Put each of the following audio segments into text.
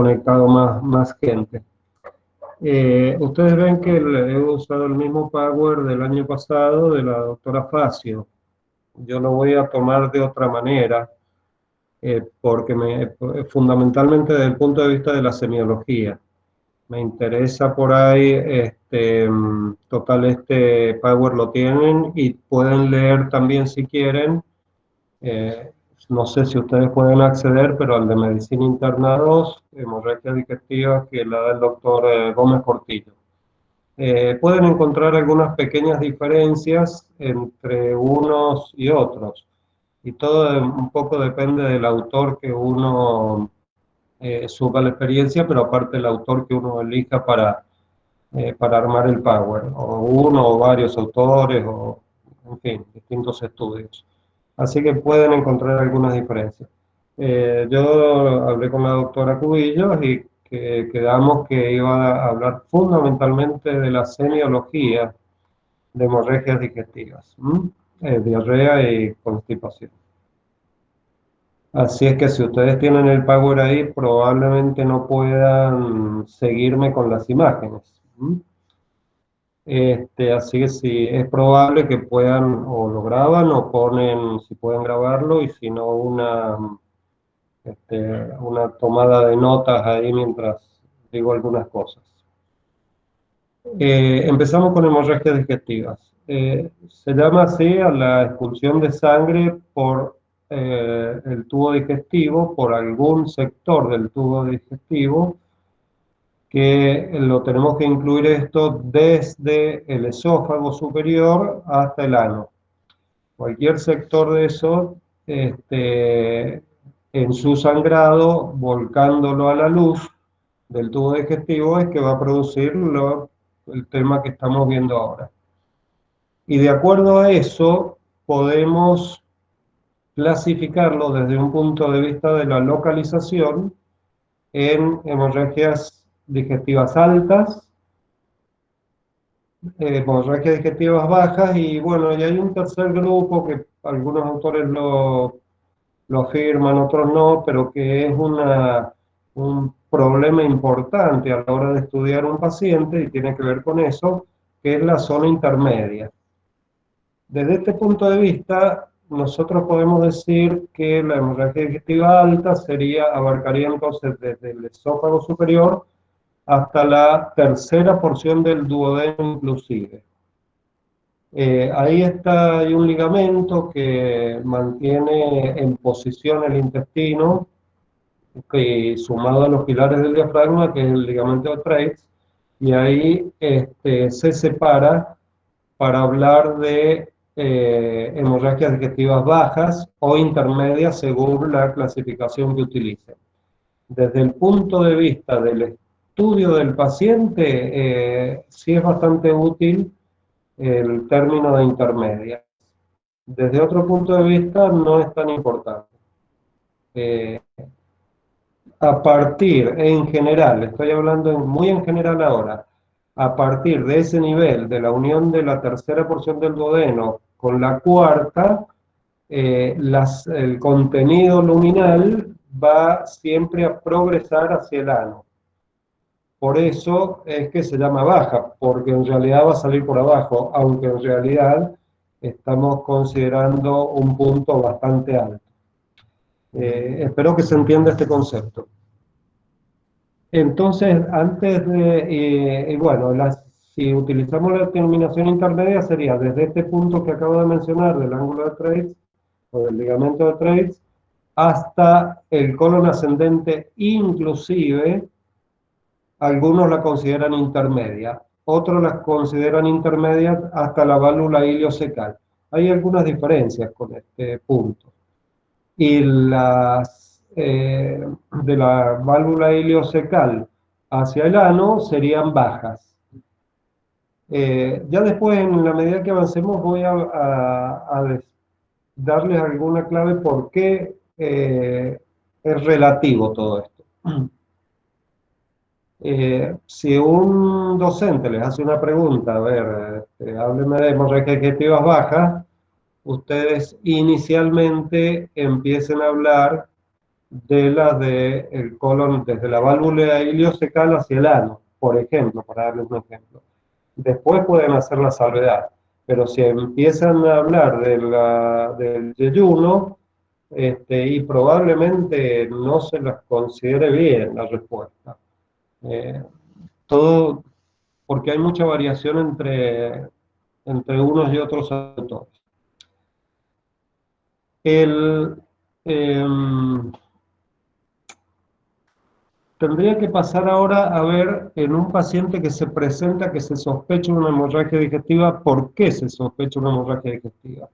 conectado más gente. Ustedes ven que he usado el mismo Power del año pasado de la doctora Facio. Yo lo voy a tomar de otra manera, porque fundamentalmente desde el punto de vista de la semiología. Me interesa por ahí, total, este Power lo tienen y pueden leer también si quieren. No sé si ustedes pueden acceder, pero al de Medicina Interna 2, hemorragia digestiva, que la da el doctor Gómez Portillo. Pueden encontrar algunas pequeñas diferencias entre unos y otros, y todo un poco depende del autor que uno suba la experiencia, pero aparte el autor que uno elija para armar el Power, o uno o varios autores, o en fin, distintos estudios. Así que pueden encontrar algunas diferencias. Yo hablé con la doctora Cubillos y quedamos que iba a hablar fundamentalmente de la semiología de hemorragias digestivas, diarrea y constipación. Así es que si ustedes tienen el Power ahí, probablemente no puedan seguirme con las imágenes. Así que sí, es probable que puedan, o lo graban o ponen, si pueden grabarlo, y si no, una tomada de notas ahí mientras digo algunas cosas. Empezamos con hemorragias digestivas. Se llama así a la expulsión de sangre por el tubo digestivo, por algún sector del tubo digestivo, que lo tenemos que incluir esto desde el esófago superior hasta el ano. Cualquier sector de eso, en su sangrado, volcándolo a la luz del tubo digestivo, es que va a producir el tema que estamos viendo ahora. Y de acuerdo a eso, podemos clasificarlo desde un punto de vista de la localización en hemorragias digestivas altas, hemorragias digestivas bajas, y bueno, y hay un tercer grupo que algunos autores lo afirman, otros no, pero que es un problema importante a la hora de estudiar un paciente y tiene que ver con eso, que es la zona intermedia. Desde este punto de vista, nosotros podemos decir que la hemorragia digestiva alta abarcaría entonces desde el esófago superior hasta la tercera porción del duodeno inclusive. Ahí hay un ligamento que mantiene en posición el intestino, que sumado a los pilares del diafragma, que es el ligamento de Treitz, y ahí se separa para hablar de hemorragias digestivas bajas o intermedias según la clasificación que utilicen. Desde el punto de vista del estudio del paciente, sí es bastante útil el término de intermedia. Desde otro punto de vista, no es tan importante. A partir, en general, estoy hablando muy en general ahora, a partir de ese nivel, de la unión de la tercera porción del duodeno con la cuarta, el contenido luminal va siempre a progresar hacia el ano. Por eso es que se llama baja, porque en realidad va a salir por abajo, aunque en realidad estamos considerando un punto bastante alto. Espero que se entienda este concepto. Entonces, antes de, bueno, si utilizamos la terminación intermedia sería desde este punto que acabo de mencionar, del ángulo de Treitz, o del ligamento de Treitz, hasta el colon ascendente, inclusive, algunos la consideran intermedia, otros la consideran intermedia hasta la válvula iliocecal. Hay algunas diferencias con este punto. Y de la válvula iliocecal hacia el ano serían bajas. Ya después, en la medida que avancemos, voy a darles alguna clave por qué es relativo todo esto. Si un docente les hace una pregunta, a ver, hábleme de hemorragias digestivas bajas, ustedes inicialmente empiecen a hablar de la del colon, desde la válvula ileocecal hacia el ano, por ejemplo, para darles un ejemplo. Después pueden hacer la salvedad, pero si empiezan a hablar del yeyuno, y probablemente no se las considere bien la respuesta. Todo porque hay mucha variación entre unos y otros autores. El, tendría que pasar ahora a ver en un paciente que se presenta que se sospecha una hemorragia digestiva, ¿por qué se sospecha una hemorragia digestiva?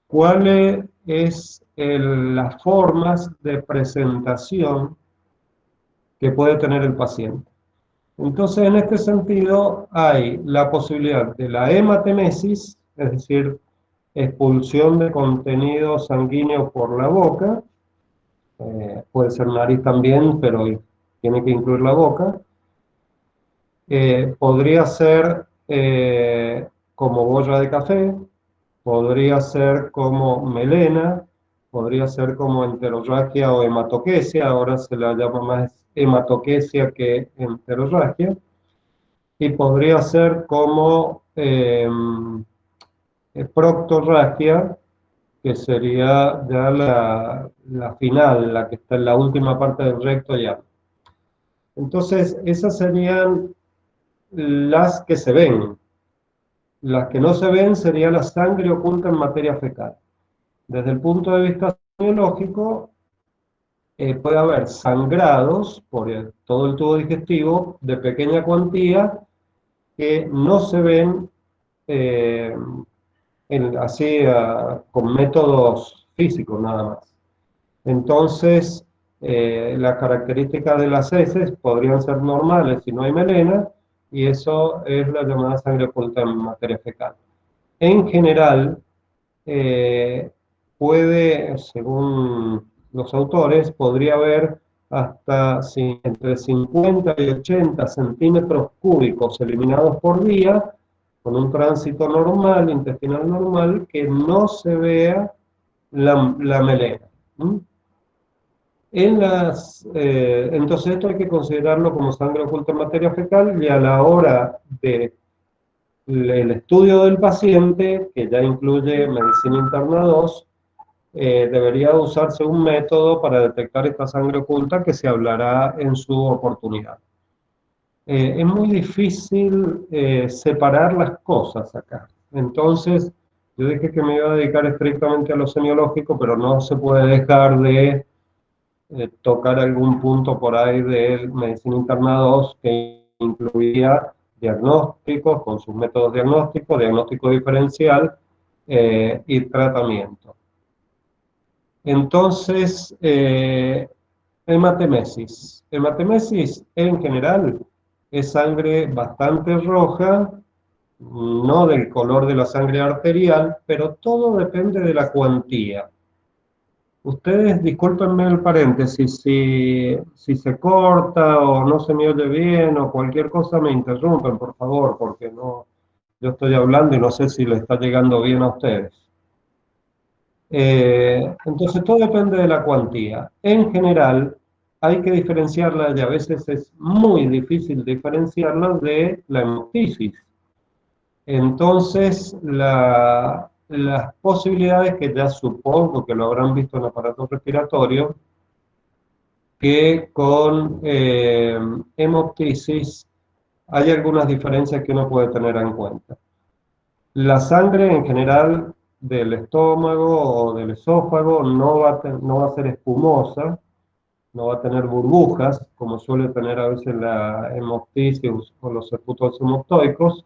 ¿Cuáles es las formas de presentación que puede tener el paciente? Entonces, en este sentido, hay la posibilidad de la hematemesis, es decir, expulsión de contenido sanguíneo por la boca, puede ser nariz también, pero tiene que incluir la boca. Podría ser como boya de café, podría ser como melena, podría ser como enterorragia o hematoquesia, ahora se la llama más hematoquesia que enterorragia, y podría ser como proctorragia, que sería ya la final, la que está en la última parte del recto ya. Entonces, esas serían las que se ven. Las que no se ven sería la sangre oculta en materia fecal. Desde el punto de vista biológico, puede haber sangrados por todo el tubo digestivo de pequeña cuantía que no se ven eh, así con métodos físicos nada más. Entonces, las características de las heces podrían ser normales si no hay melena, y eso es la llamada sangre oculta en materia fecal. En general, según los autores, podría haber hasta entre 50 y 80 centímetros cúbicos eliminados por día, con un tránsito normal, intestinal normal, que no se vea la melena. Entonces esto hay que considerarlo como sangre oculta en materia fecal, y a la hora del estudio del paciente, que ya incluye medicina interna 2, debería usarse un método para detectar esta sangre oculta que se hablará en su oportunidad. Es muy difícil separar las cosas acá. Entonces, yo dije que me iba a dedicar estrictamente a lo semiológico, pero no se puede dejar de tocar algún punto por ahí de medicina interna 2 que incluía diagnósticos con sus métodos diagnósticos, diagnóstico diferencial y tratamiento. Entonces, hematemesis. Hematemesis en general es sangre bastante roja, no del color de la sangre arterial, pero todo depende de la cuantía. Ustedes, discúlpenme el paréntesis, si se corta o no se me oye bien o cualquier cosa me interrumpen, por favor, porque no, yo estoy hablando y no sé si le está llegando bien a ustedes. Entonces todo depende de la cuantía. En general hay que diferenciarla, y a veces es muy difícil diferenciarla de la hemoptisis. Entonces las posibilidades, que ya supongo que lo habrán visto en aparato respiratorio, que con hemoptisis hay algunas diferencias que uno puede tener en cuenta. La sangre en general del estómago o del esófago no va a ser espumosa, no va a tener burbujas, como suele tener a veces la hemoptisis o los septos hemoptoicos.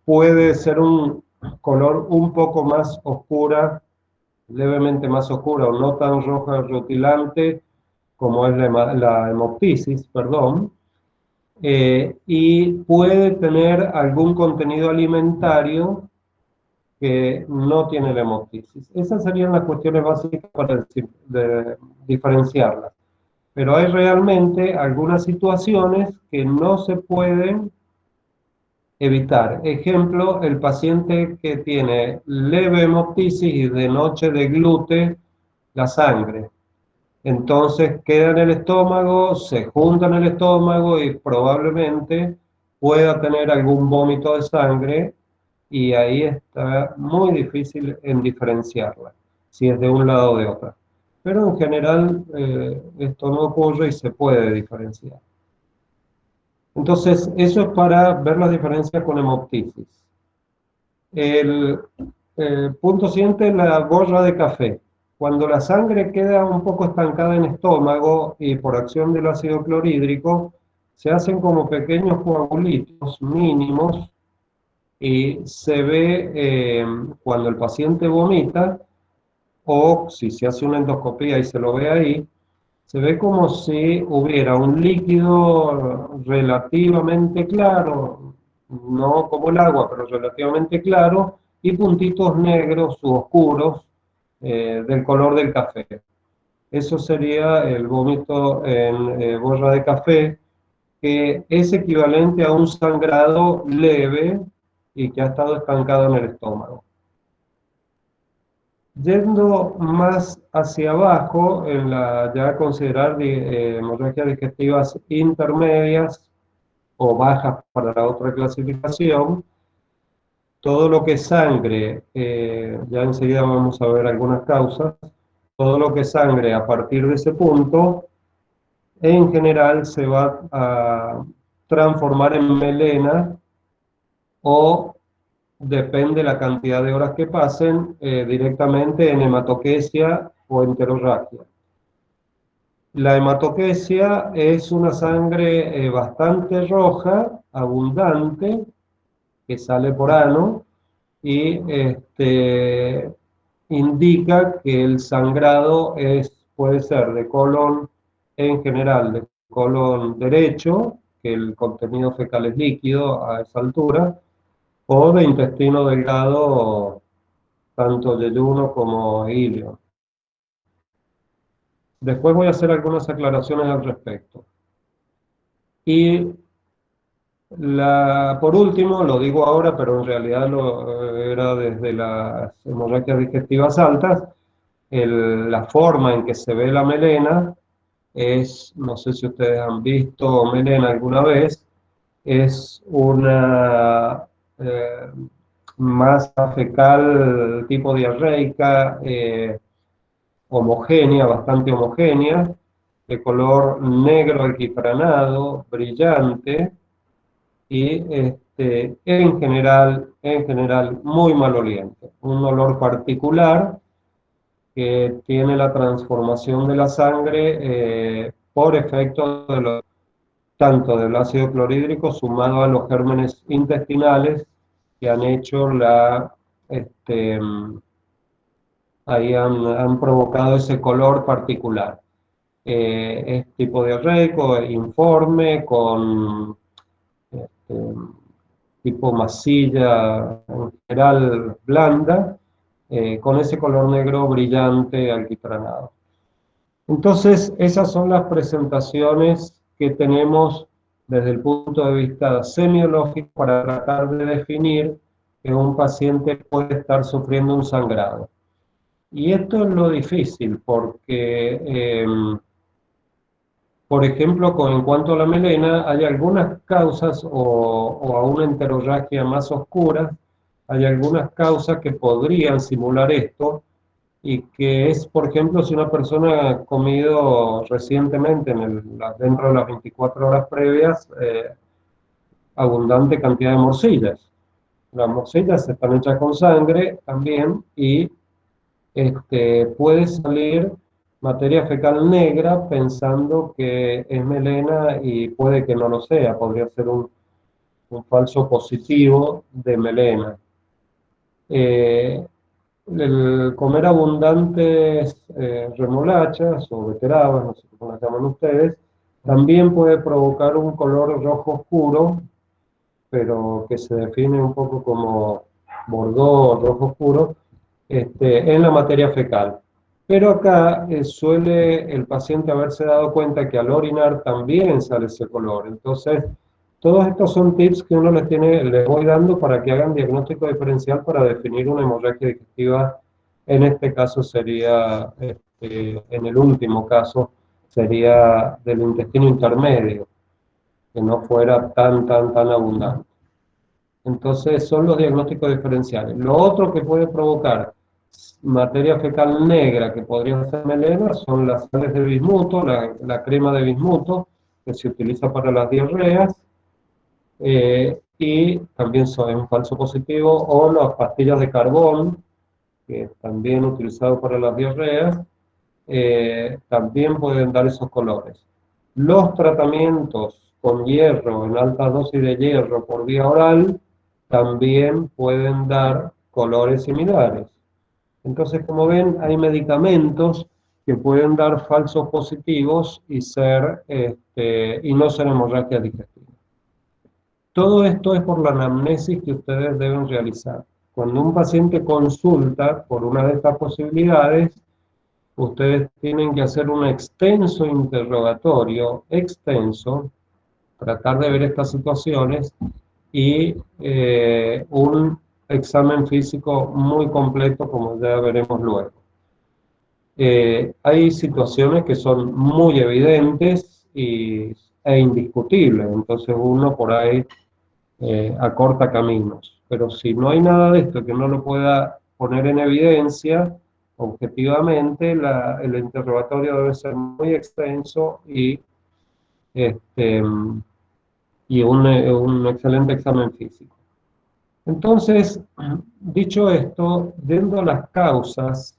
Puede ser un color un poco más oscura, levemente más oscura o no tan roja rutilante como es la hemoptisis, perdón. Y puede tener algún contenido alimentario que no tiene la hemoptisis. Esas serían las cuestiones básicas para diferenciarlas. Pero hay realmente algunas situaciones que no se pueden evitar. Ejemplo, el paciente que tiene leve hemoptisis y de noche de glute la sangre. Entonces queda en el estómago, se junta en el estómago y probablemente pueda tener algún vómito de sangre y ahí está muy difícil en diferenciarla, si es de un lado o de otro. Pero en general esto no ocurre y se puede diferenciar. Entonces, eso es para ver las diferencias con hemoptisis. El punto siguiente es la gorra de café. Cuando la sangre queda un poco estancada en estómago y por acción del ácido clorhídrico, se hacen como pequeños coagulitos mínimos y se ve cuando el paciente vomita o si se hace una endoscopía y se lo ve ahí, se ve como si hubiera un líquido relativamente claro, no como el agua, pero relativamente claro, y puntitos negros u oscuros del color del café. Eso sería el vómito en borra de café, que es equivalente a un sangrado leve y que ha estado estancado en el estómago. Yendo más hacia abajo, en la ya considerar hemorragias digestivas intermedias o bajas para la otra clasificación, todo lo que es sangre, ya enseguida vamos a ver algunas causas, todo lo que es sangre a partir de ese punto, en general se va a transformar en melena o depende la cantidad de horas que pasen, directamente en hematoquesia o enterorragia. La hematoquesia es una sangre bastante roja, abundante, que sale por ano y indica que el sangrado puede ser de colon en general, de colon derecho, que el contenido fecal es líquido a esa altura, o de intestino delgado, tanto yeyuno como ilio. Después voy a hacer algunas aclaraciones al respecto. Y por último, lo digo ahora, pero en realidad era desde las hemorragias digestivas altas, la forma en que se ve la melena es, no sé si ustedes han visto melena alguna vez, es una masa fecal tipo diarreica, homogénea, bastante homogénea, de color negro alquitranado, brillante y en general muy maloliente. Un olor particular que tiene la transformación de la sangre por efecto tanto del ácido clorhídrico sumado a los gérmenes intestinales que han hecho ahí han provocado ese color particular. Es tipo diarreico, informe, con este, tipo masilla en general blanda, con ese color negro brillante alquitranado. Entonces, esas son las presentaciones que tenemos desde el punto de vista semiológico para tratar de definir que un paciente puede estar sufriendo un sangrado. Y esto es lo difícil porque, por ejemplo, en cuanto a la melena, hay algunas causas o a una enterorragia más oscura, hay algunas causas que podrían simular esto y que es, por ejemplo, si una persona ha comido recientemente dentro de las 24 horas previas abundante cantidad de morcillas. Las morcillas están hechas con sangre también y puede salir materia fecal negra pensando que es melena y puede que no lo sea, podría ser un falso positivo de melena. El comer abundantes remolachas o beterabas, no sé cómo las llaman ustedes, también puede provocar un color rojo oscuro, pero que se define un poco como bordó rojo oscuro, en la materia fecal. Pero acá suele el paciente haberse dado cuenta que al orinar también sale ese color. Entonces, todos estos son tips que uno les voy dando para que hagan diagnóstico diferencial para definir una hemorragia digestiva. En este caso sería en el último caso sería del intestino intermedio, que no fuera tan abundante. Entonces son los diagnósticos diferenciales. Lo otro que puede provocar materia fecal negra, que podría ser melena, son las sales de bismuto, la crema de bismuto, que se utiliza para las diarreas, y también es un falso positivo, o las pastillas de carbón, que también utilizado para las diarreas, también pueden dar esos colores. Los tratamientos con hierro, en alta dosis de hierro por vía oral, también pueden dar colores similares. Entonces, como ven, hay medicamentos que pueden dar falsos positivos y no ser hemorragia digestiva. Todo esto es por la anamnesis que ustedes deben realizar. Cuando un paciente consulta por una de estas posibilidades, ustedes tienen que hacer un extenso interrogatorio, tratar de ver estas situaciones y un examen físico muy completo, como ya veremos luego. Hay situaciones que son muy evidentes e indiscutibles, entonces uno por ahí acorta caminos. Pero si no hay nada de esto que no lo pueda poner en evidencia, objetivamente el interrogatorio debe ser muy extenso este, y un excelente examen físico. Entonces, dicho esto, yendo a las causas,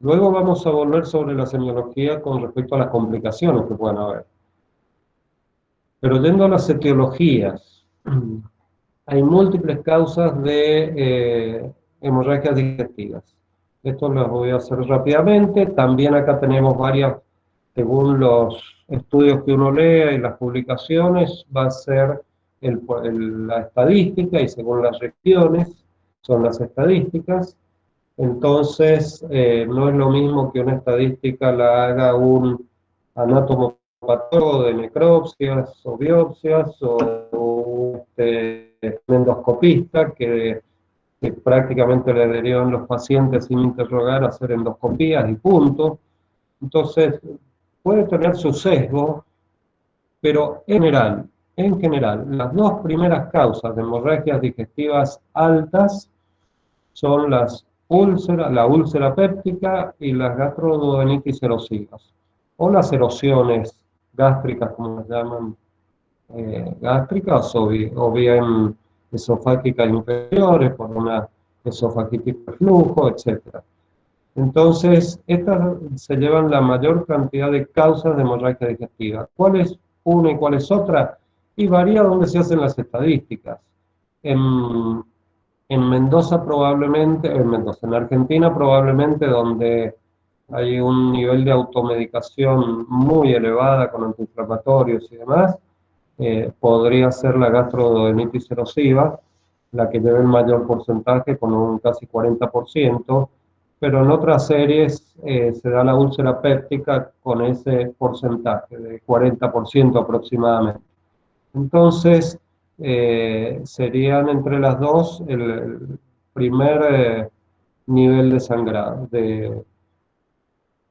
luego vamos a volver sobre la semiología con respecto a las complicaciones que puedan haber. Pero yendo a las etiologías, hay múltiples causas de hemorragias digestivas. Esto lo voy a hacer rápidamente. También acá tenemos varias, según los estudios que uno lea y las publicaciones, va a ser la estadística, y según las regiones son las estadísticas. Entonces, no es lo mismo que una estadística la haga un anatomopatólogo de necropsias o biopsias, o un endoscopista que prácticamente le derivan los pacientes sin interrogar a hacer endoscopías y punto. Entonces, puede tener su sesgo, pero en general, las dos primeras causas de hemorragias digestivas altas son la úlcera péptica y las gastroduodenitis erosivas, o las erosiones gástricas, como se llaman, gástricas, o bien esofágicas inferiores, por una esofagitis de flujo, etc. Entonces, estas se llevan la mayor cantidad de causas de hemorragia digestiva. ¿Cuál es una y cuál es otra? Y varía donde se hacen las estadísticas. En Mendoza probablemente, en Argentina probablemente, donde hay un nivel de automedicación muy elevada con antiinflamatorios y demás, podría ser la gastroduodenitis erosiva, la que lleva el mayor porcentaje, con un casi 40%, pero en otras series se da la úlcera péptica con ese porcentaje de 40% aproximadamente. Entonces, serían entre las dos el primer nivel de sangrado, de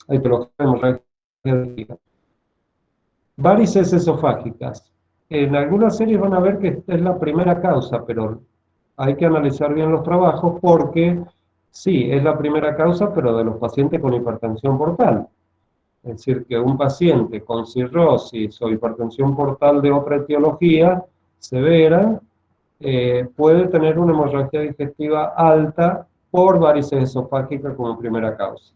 etiología hemorrágica. Varices esofágicas. En algunas series van a ver que esta es la primera causa, pero hay que analizar bien los trabajos, porque sí, es la primera causa, pero de los pacientes con hipertensión portal. Es decir, que un paciente con cirrosis o hipertensión portal de otra etiología severa puede tener una hemorragia digestiva alta por varices esofágicas como primera causa.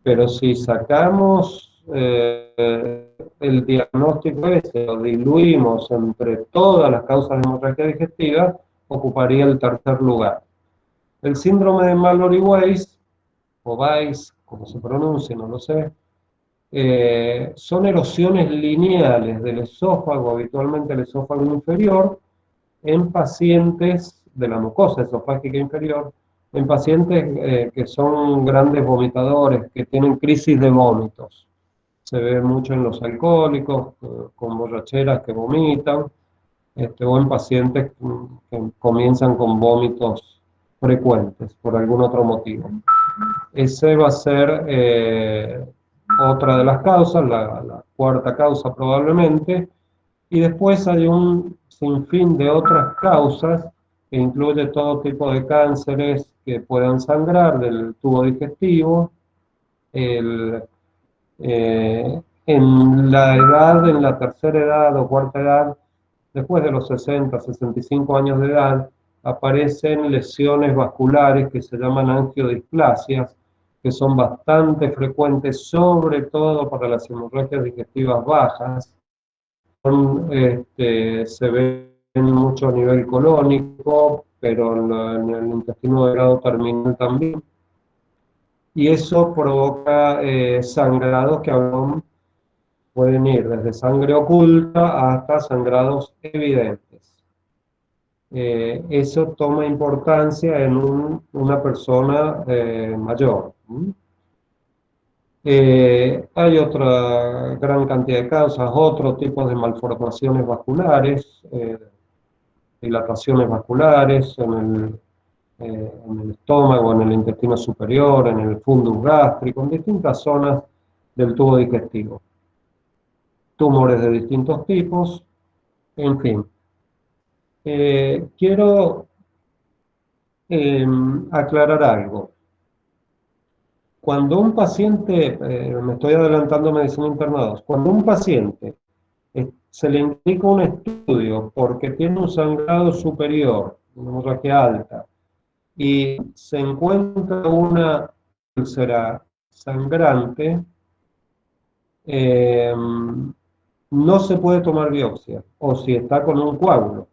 Pero si sacamos el diagnóstico ese, lo diluimos entre todas las causas de hemorragia digestiva, ocuparía el tercer lugar. El síndrome de Mallory-Weiss, o Weiss, como se pronuncia, no lo sé, son erosiones lineales del esófago, habitualmente el esófago inferior, en pacientes de la mucosa esofágica inferior, en pacientes que son grandes vomitadores, que tienen crisis de vómitos. Se ve mucho en los alcohólicos, con borracheras que vomitan, o en pacientes que comienzan con vómitos frecuentes por algún otro motivo. Ese va a ser otra de las causas, la cuarta causa probablemente. Y después hay un sinfín de otras causas que incluye todo tipo de cánceres que puedan sangrar del tubo digestivo. El, en la edad, en la tercera edad o cuarta edad, después de los 60, 65 años de edad, aparecen lesiones vasculares que se llaman angiodisplasias, que son bastante frecuentes, sobre todo para las hemorragias digestivas bajas. Se ven mucho a nivel colónico, pero en el intestino delgado terminal también. Y eso provoca sangrados que aún pueden ir desde sangre oculta hasta sangrados evidentes. Eso toma importancia en una persona mayor. Hay otra gran cantidad de causas, otros tipos de malformaciones vasculares, dilataciones vasculares en el estómago, en el intestino superior, en el fundus gástrico, en distintas zonas del tubo digestivo. Tumores de distintos tipos, en fin. Quiero aclarar algo. Cuando un paciente, me estoy adelantando a medicina internados, cuando un paciente se le indica un estudio porque tiene un sangrado superior, una hemorragia alta, y se encuentra una úlcera sangrante, no se puede tomar biopsia, o si está con un coágulo.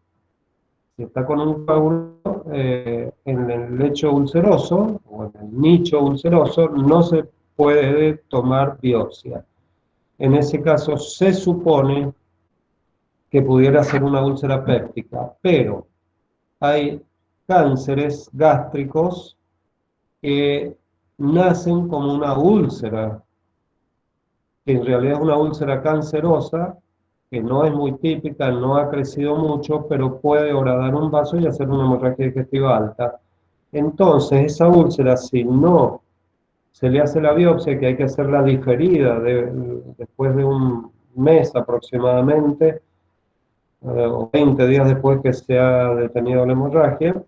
Si está con un coágulo en el lecho ulceroso o en el nicho ulceroso, no se puede tomar biopsia. En ese caso se supone que pudiera ser una úlcera péptica, pero hay cánceres gástricos que nacen como una úlcera, que en realidad es una úlcera cancerosa, que no es muy típica, no ha crecido mucho, pero puede horadar un vaso y hacer una hemorragia digestiva alta. Entonces, esa úlcera, si no se le hace la biopsia, que hay que hacerla diferida después de un mes aproximadamente, o 20 días después que se ha detenido la hemorragia,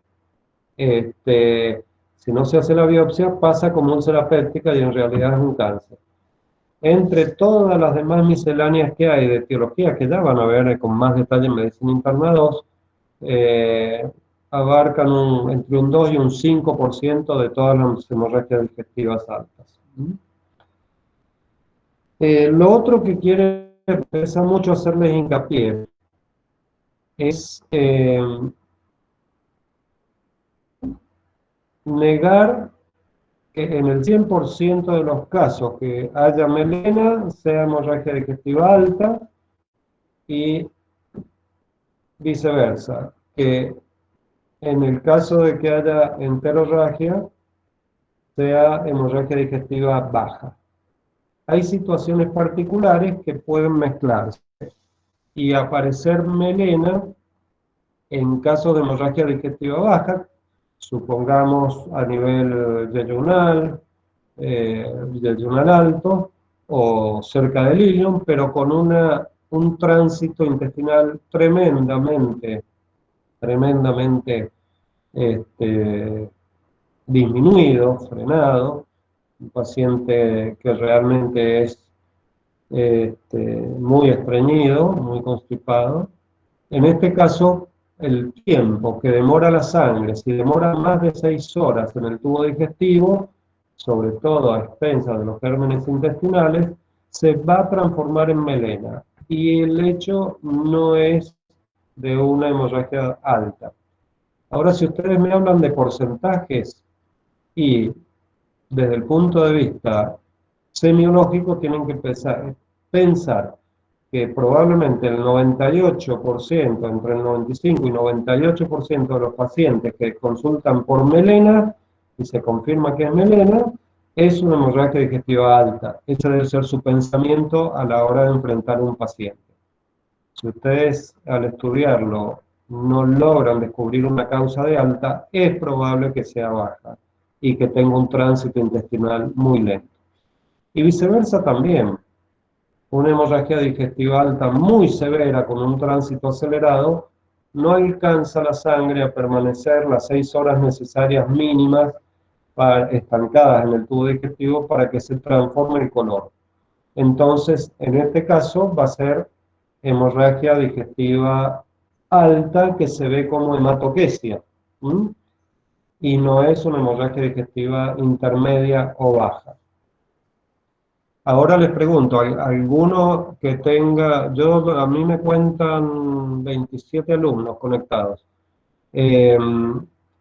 si no se hace la biopsia, pasa como úlcera péptica y en realidad es un cáncer. Entre todas las demás misceláneas que hay de etiología, que ya van a ver con más detalle en medicina interna 2, abarcan entre un 2 y un 5% de todas las hemorragias digestivas altas. Lo otro que quiere empezar mucho a hacerles hincapié es negar que en el 100% de los casos que haya melena sea hemorragia digestiva alta y viceversa, que en el caso de que haya enterorragia sea hemorragia digestiva baja. Hay situaciones particulares que pueden mezclarse y aparecer melena en caso de hemorragia digestiva baja, supongamos a nivel yeyunal, yeyunal alto o cerca del ilion, pero con un tránsito intestinal tremendamente disminuido, frenado, un paciente que realmente es muy estreñido, muy constipado. En este caso, el tiempo que demora la sangre, si demora más de 6 horas en el tubo digestivo, sobre todo a expensas de los gérmenes intestinales, se va a transformar en melena. Y el hecho no es de una hemorragia alta. Ahora, si ustedes me hablan de porcentajes y desde el punto de vista semiológico, tienen que pensar que probablemente el 98%, entre el 95 y 98% de los pacientes que consultan por melena, y se confirma que es melena, es una hemorragia digestiva alta. Ese debe ser su pensamiento a la hora de enfrentar a un paciente. Si ustedes al estudiarlo no logran descubrir una causa de alta, es probable que sea baja. y que tenga un tránsito intestinal muy lento. Y viceversa también. Una hemorragia digestiva alta muy severa con un tránsito acelerado no alcanza la sangre a permanecer las 6 horas necesarias mínimas estancadas en el tubo digestivo para que se transforme el color. Entonces, en este caso va a ser hemorragia digestiva alta que se ve como hematoquesia, ¿m? Y no es una hemorragia digestiva intermedia o baja. Ahora les pregunto, ¿alguno que tenga, a mí me cuentan 27 alumnos conectados? Eh,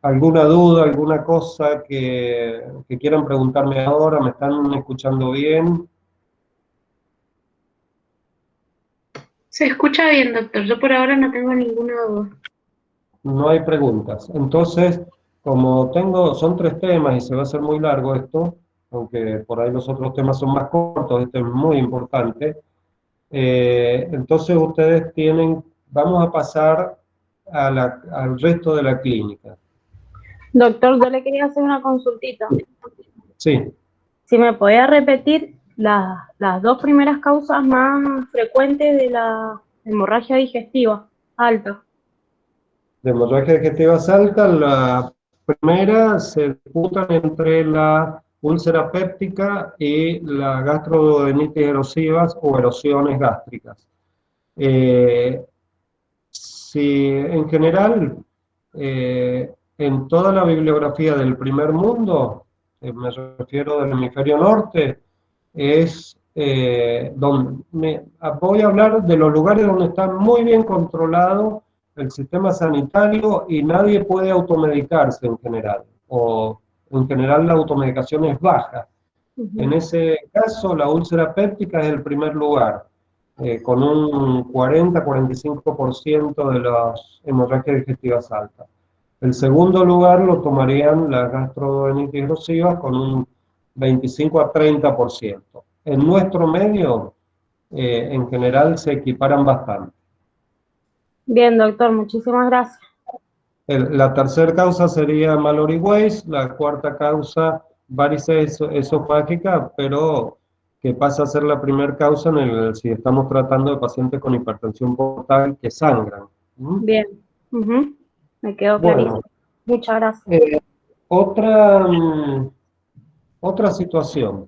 ¿Alguna duda, alguna cosa que quieran preguntarme ahora? ¿Me están escuchando bien? Se escucha bien, doctor. Yo por ahora no tengo ninguna duda. No hay preguntas. Entonces, como son 3 temas y se va a hacer muy largo esto, aunque por ahí los otros temas son más cortos, este es muy importante. Entonces ustedes vamos a pasar al resto de la clínica. Doctor, yo le quería hacer una consultita. Sí, Si me podía repetir las dos primeras causas más frecuentes de la hemorragia digestiva alta. de hemorragia digestiva alta, la primera se disputan entre la úlcera péptica y la gastroduodenitis erosivas o erosiones gástricas. Si en general, en toda la bibliografía del primer mundo, me refiero del hemisferio norte, voy a hablar de los lugares donde está muy bien controlado el sistema sanitario y nadie puede automedicarse en general, o en general la automedicación es baja. En ese caso, la úlcera péptica es el primer lugar, con un 40-45% de las hemorragias digestivas altas. El segundo lugar lo tomarían las gastroenteritis erosivas con un 25-30%. En nuestro medio, en general, se equiparan bastante. Bien, doctor, muchísimas gracias. La tercera causa sería Mallory Weiss, la cuarta causa varices esofágica, pero que pasa a ser la primera causa si estamos tratando de pacientes con hipertensión portal que sangran. ¿Mm? Bien, me quedó Bueno, clarísimo. Muchas gracias. otra, otra situación.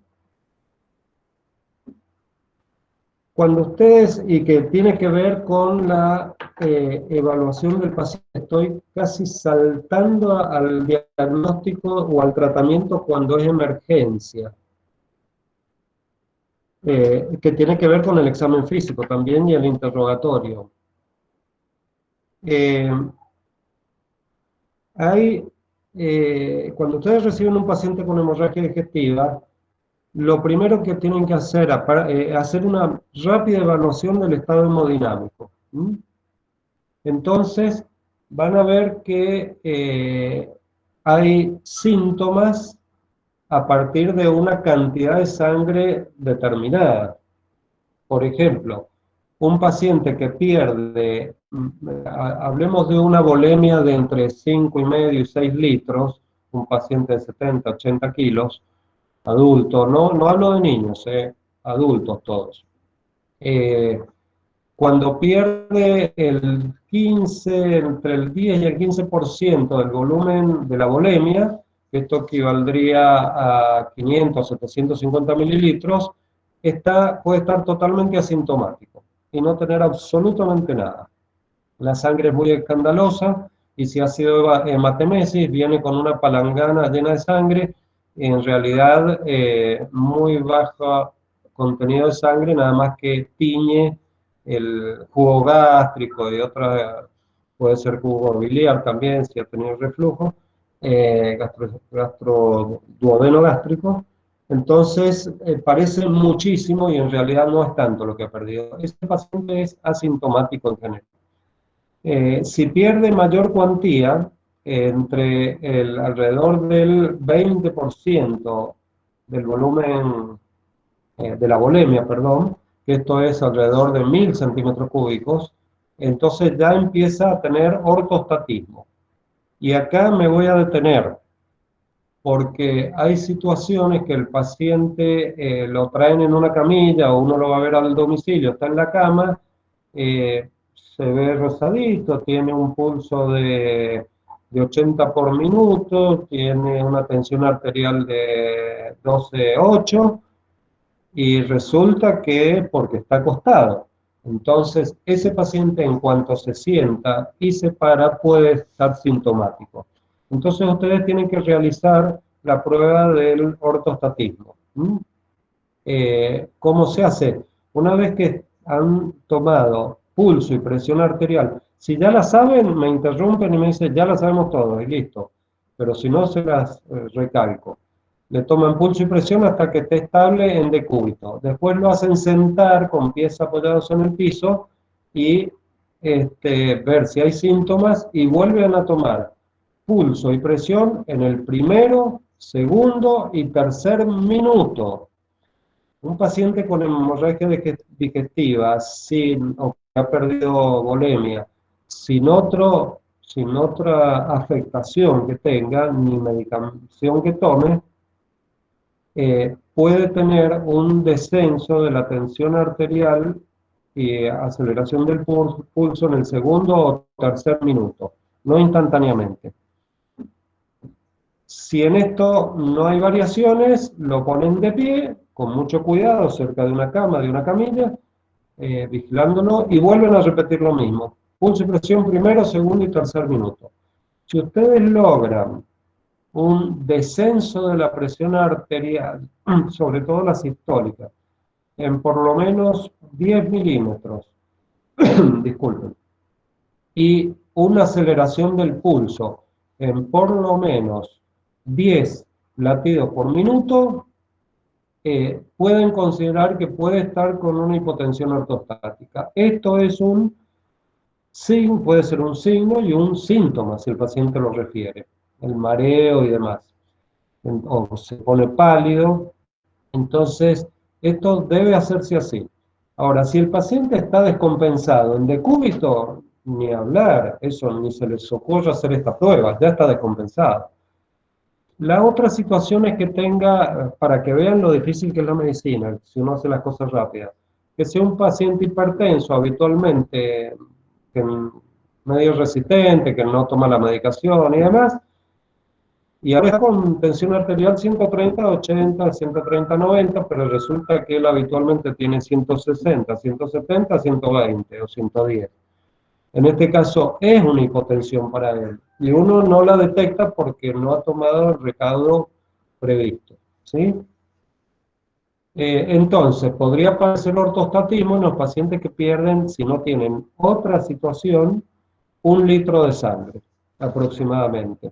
Cuando ustedes, y que tiene que ver con la evaluación del paciente, estoy casi saltando al diagnóstico o al tratamiento cuando es emergencia, que tiene que ver con el examen físico también y el interrogatorio. Eh, Cuando ustedes reciben un paciente con hemorragia digestiva, lo primero que tienen que hacer es hacer una rápida evaluación del estado hemodinámico. ¿Mm? Entonces, van a ver que hay síntomas a partir de una cantidad de sangre determinada. Por ejemplo, un paciente que pierde, hablemos de una volemia de entre 5,5 y 6 litros, un paciente de 70, 80 kilos, adulto, no hablo de niños, adultos todos. Cuando pierde entre el 10 y el 15% del volumen de la volemia, esto equivaldría a 500, 750 mililitros, puede estar totalmente asintomático y no tener absolutamente nada. La sangre es muy escandalosa y si ha sido hematemesis, viene con una palangana llena de sangre, en realidad muy bajo contenido de sangre, nada más que tiñe el jugo gástrico y puede ser jugo biliar también, si ha tenido reflujo, gastroduodeno gástrico. Entonces, parece muchísimo y en realidad no es tanto lo que ha perdido. Este paciente es asintomático en general. Si pierde mayor cuantía, entre alrededor del 20% del volumen de la volemia, perdón, que esto es alrededor de 1000 centímetros cúbicos, entonces ya empieza a tener ortostatismo. Y acá me voy a detener. porque hay situaciones que el paciente lo traen en una camilla o uno lo va a ver al domicilio, está en la cama, se ve rosadito, tiene un pulso de 80 por minuto, tiene una tensión arterial de 12,8 y resulta que porque está acostado. Entonces, ese paciente en cuanto se sienta y se para puede estar sintomático. Entonces, ustedes tienen que realizar la prueba del ortostatismo. ¿Cómo se hace? Una vez que han tomado pulso y presión arterial, si ya la saben, me interrumpen y me dicen, ya la sabemos todo, y listo. Pero si no, se las recalco. Le toman pulso y presión hasta que esté estable en decúbito. Después lo hacen sentar con pies apoyados en el piso y ver si hay síntomas y vuelven a tomar pulso y presión en el primero, segundo y tercer minuto. Un paciente con hemorragia digestiva o que ha perdido volemia, sin otra afectación que tenga, ni medicación que tome, puede tener un descenso de la tensión arterial y aceleración del pulso en el segundo o tercer minuto, no instantáneamente. Si en esto no hay variaciones, lo ponen de pie, con mucho cuidado, cerca de una cama, de una camilla, vigilándolo, y vuelven a repetir lo mismo. Pulso y presión primero, segundo y tercer minuto. Si ustedes logran un descenso de la presión arterial, sobre todo la sistólica, en por lo menos 10 milímetros, disculpen, y una aceleración del pulso en por lo menos 10 latidos por minuto, pueden considerar que puede estar con una hipotensión ortostática. Esto es un signo, puede ser un signo y un síntoma, si el paciente lo refiere, el mareo y demás, o se pone pálido. Entonces, esto debe hacerse así. Ahora, si el paciente está descompensado en decúbito, ni hablar, eso ni se les ocurre hacer esta prueba, ya está descompensado. La otra situación es que tenga, para que vean lo difícil que es la medicina, si uno hace las cosas rápidas, que sea un paciente hipertenso habitualmente, medio resistente, que no toma la medicación y demás, y ahora está con tensión arterial 130/80, 130/90, pero resulta que él habitualmente tiene 160, 170, 120 o 110. En este caso es una hipotensión para él y uno no la detecta porque no ha tomado el recaudo previsto, ¿sí? Entonces, podría aparecer ortostatismo en los pacientes que pierden, si no tienen otra situación, 1 litro de sangre aproximadamente.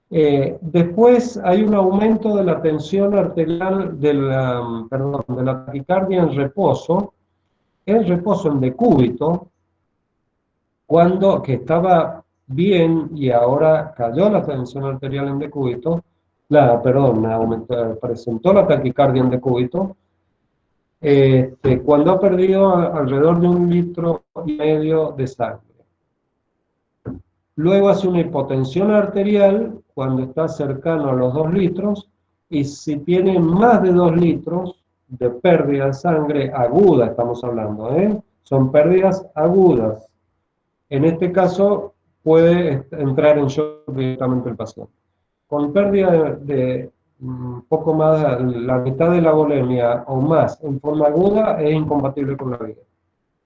Después hay un aumento de la tensión arterial, de la taquicardia en reposo en decúbito, que estaba bien y ahora cayó la tensión arterial en decúbito, presentó la taquicardia en decúbito, cuando ha perdido alrededor de 1,5 litros de sangre. Luego hace una hipotensión arterial cuando está cercano a los 2 litros, y si tiene más de 2 litros de pérdida de sangre aguda, estamos hablando, son pérdidas agudas. En este caso puede entrar en shock directamente el paciente. Con pérdida de poco más, la mitad de la volemia o más en forma aguda, es incompatible con la vida.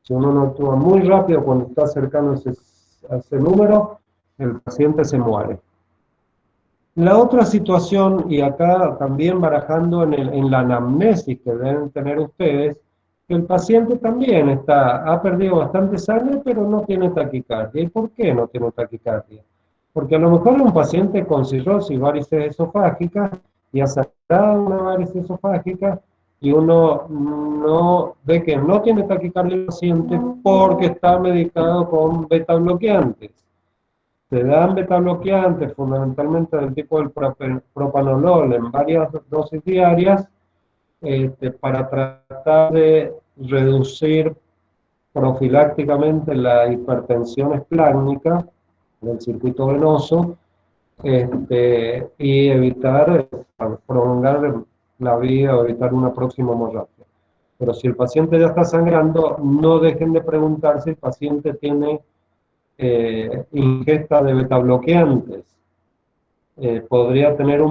Si uno no actúa muy rápido cuando está cercano a ese número, el paciente se muere. La otra situación, y acá también barajando en la anamnesis que deben tener ustedes, que el paciente también ha perdido bastante sangre, pero no tiene taquicardia. ¿Y por qué no tiene taquicardia? Porque a lo mejor es un paciente con cirrosis, varices esofágicas, y ha sacado una varices esofágica, y uno no ve que no tiene taquicardia el paciente porque está medicado con beta bloqueantes. Se dan beta-bloqueantes, fundamentalmente del tipo del propanolol, en varias dosis diarias, para tratar de reducir profilácticamente la hipertensión esplácnica del circuito venoso, y evitar prolongar la vida o evitar una próxima hemorragia. Pero si el paciente ya está sangrando, no dejen de preguntar si el paciente tiene ingesta de betabloqueantes. Podría tener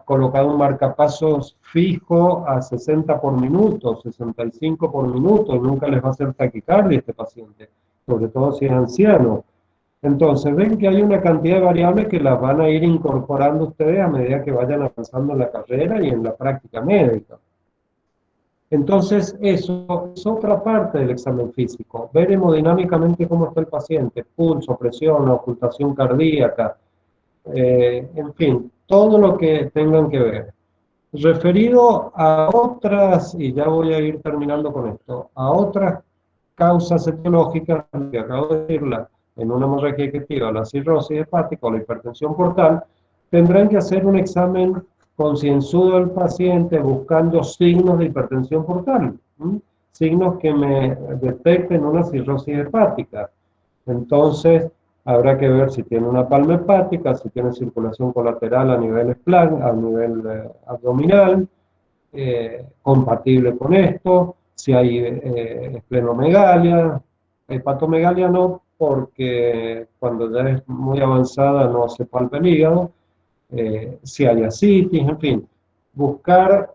colocado un marcapasos fijo a 60 por minuto, 65 por minuto, y nunca les va a hacer taquicardia a este paciente, sobre todo si es anciano. Entonces, ven que hay una cantidad de variables que las van a ir incorporando ustedes a medida que vayan avanzando en la carrera y en la práctica médica. Entonces, eso es otra parte del examen físico. Ver hemodinámicamente cómo está el paciente, pulso, presión, ocultación cardíaca, en fin, todo lo que tengan que ver. Referido a otras, y ya voy a ir terminando con esto, a otras causas etiológicas, que acabo de decirla, en una hemorragia digestiva, la cirrosis hepática o la hipertensión portal, tendrán que hacer un examen concienzudo del paciente buscando signos de hipertensión portal, signos que me detecten una cirrosis hepática. Entonces, habrá que ver si tiene una palma hepática, si tiene circulación colateral a nivel a nivel abdominal, compatible con esto, si hay esplenomegalia, hepatomegalia no, porque cuando ya es muy avanzada no se palpa el hígado, si hay ascitis, en fin, buscar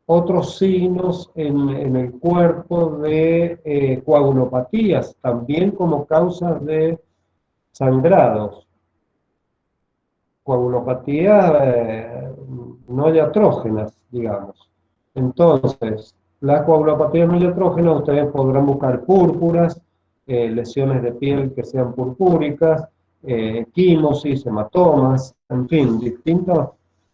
otros signos en el cuerpo de coagulopatías, también como causas de sangrados. Coagulopatías no iatrógenas, digamos. Entonces, las coagulopatías no iatrógenas, ustedes podrán buscar púrpuras, lesiones de piel que sean purpúricas, quimosis, hematomas, en fin, distintos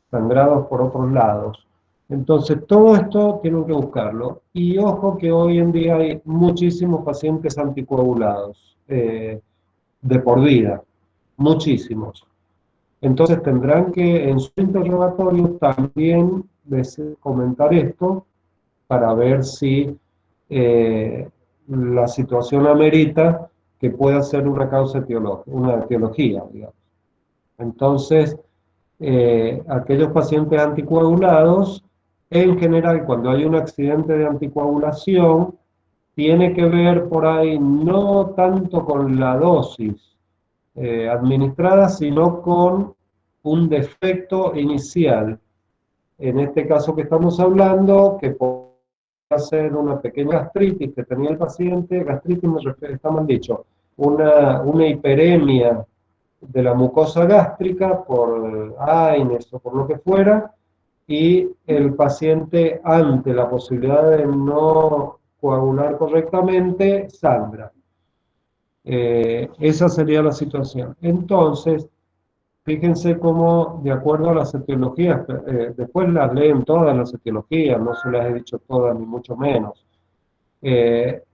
sangrados por otros lados. Entonces, todo esto tienen que buscarlo. Y ojo que hoy en día hay muchísimos pacientes anticoagulados de por vida, muchísimos. Entonces tendrán que en su interrogatorio también comentar esto para ver si la situación amerita que pueda ser una causa una etiología, digamos. Entonces, aquellos pacientes anticoagulados, en general, cuando hay un accidente de anticoagulación, tiene que ver por ahí no tanto con la dosis administrada, sino con un defecto inicial. En este caso que estamos hablando, que podría ser una pequeña gastritis que tenía el paciente, gastritis está mal dicho, una hiperemia de la mucosa gástrica por AINES o por lo que fuera, y el paciente, ante la posibilidad de no coagular correctamente, sangra. Esa sería la situación. Entonces, fíjense cómo, de acuerdo a las etiologías, después las leen todas las etiologías, no se las he dicho todas, ni mucho menos,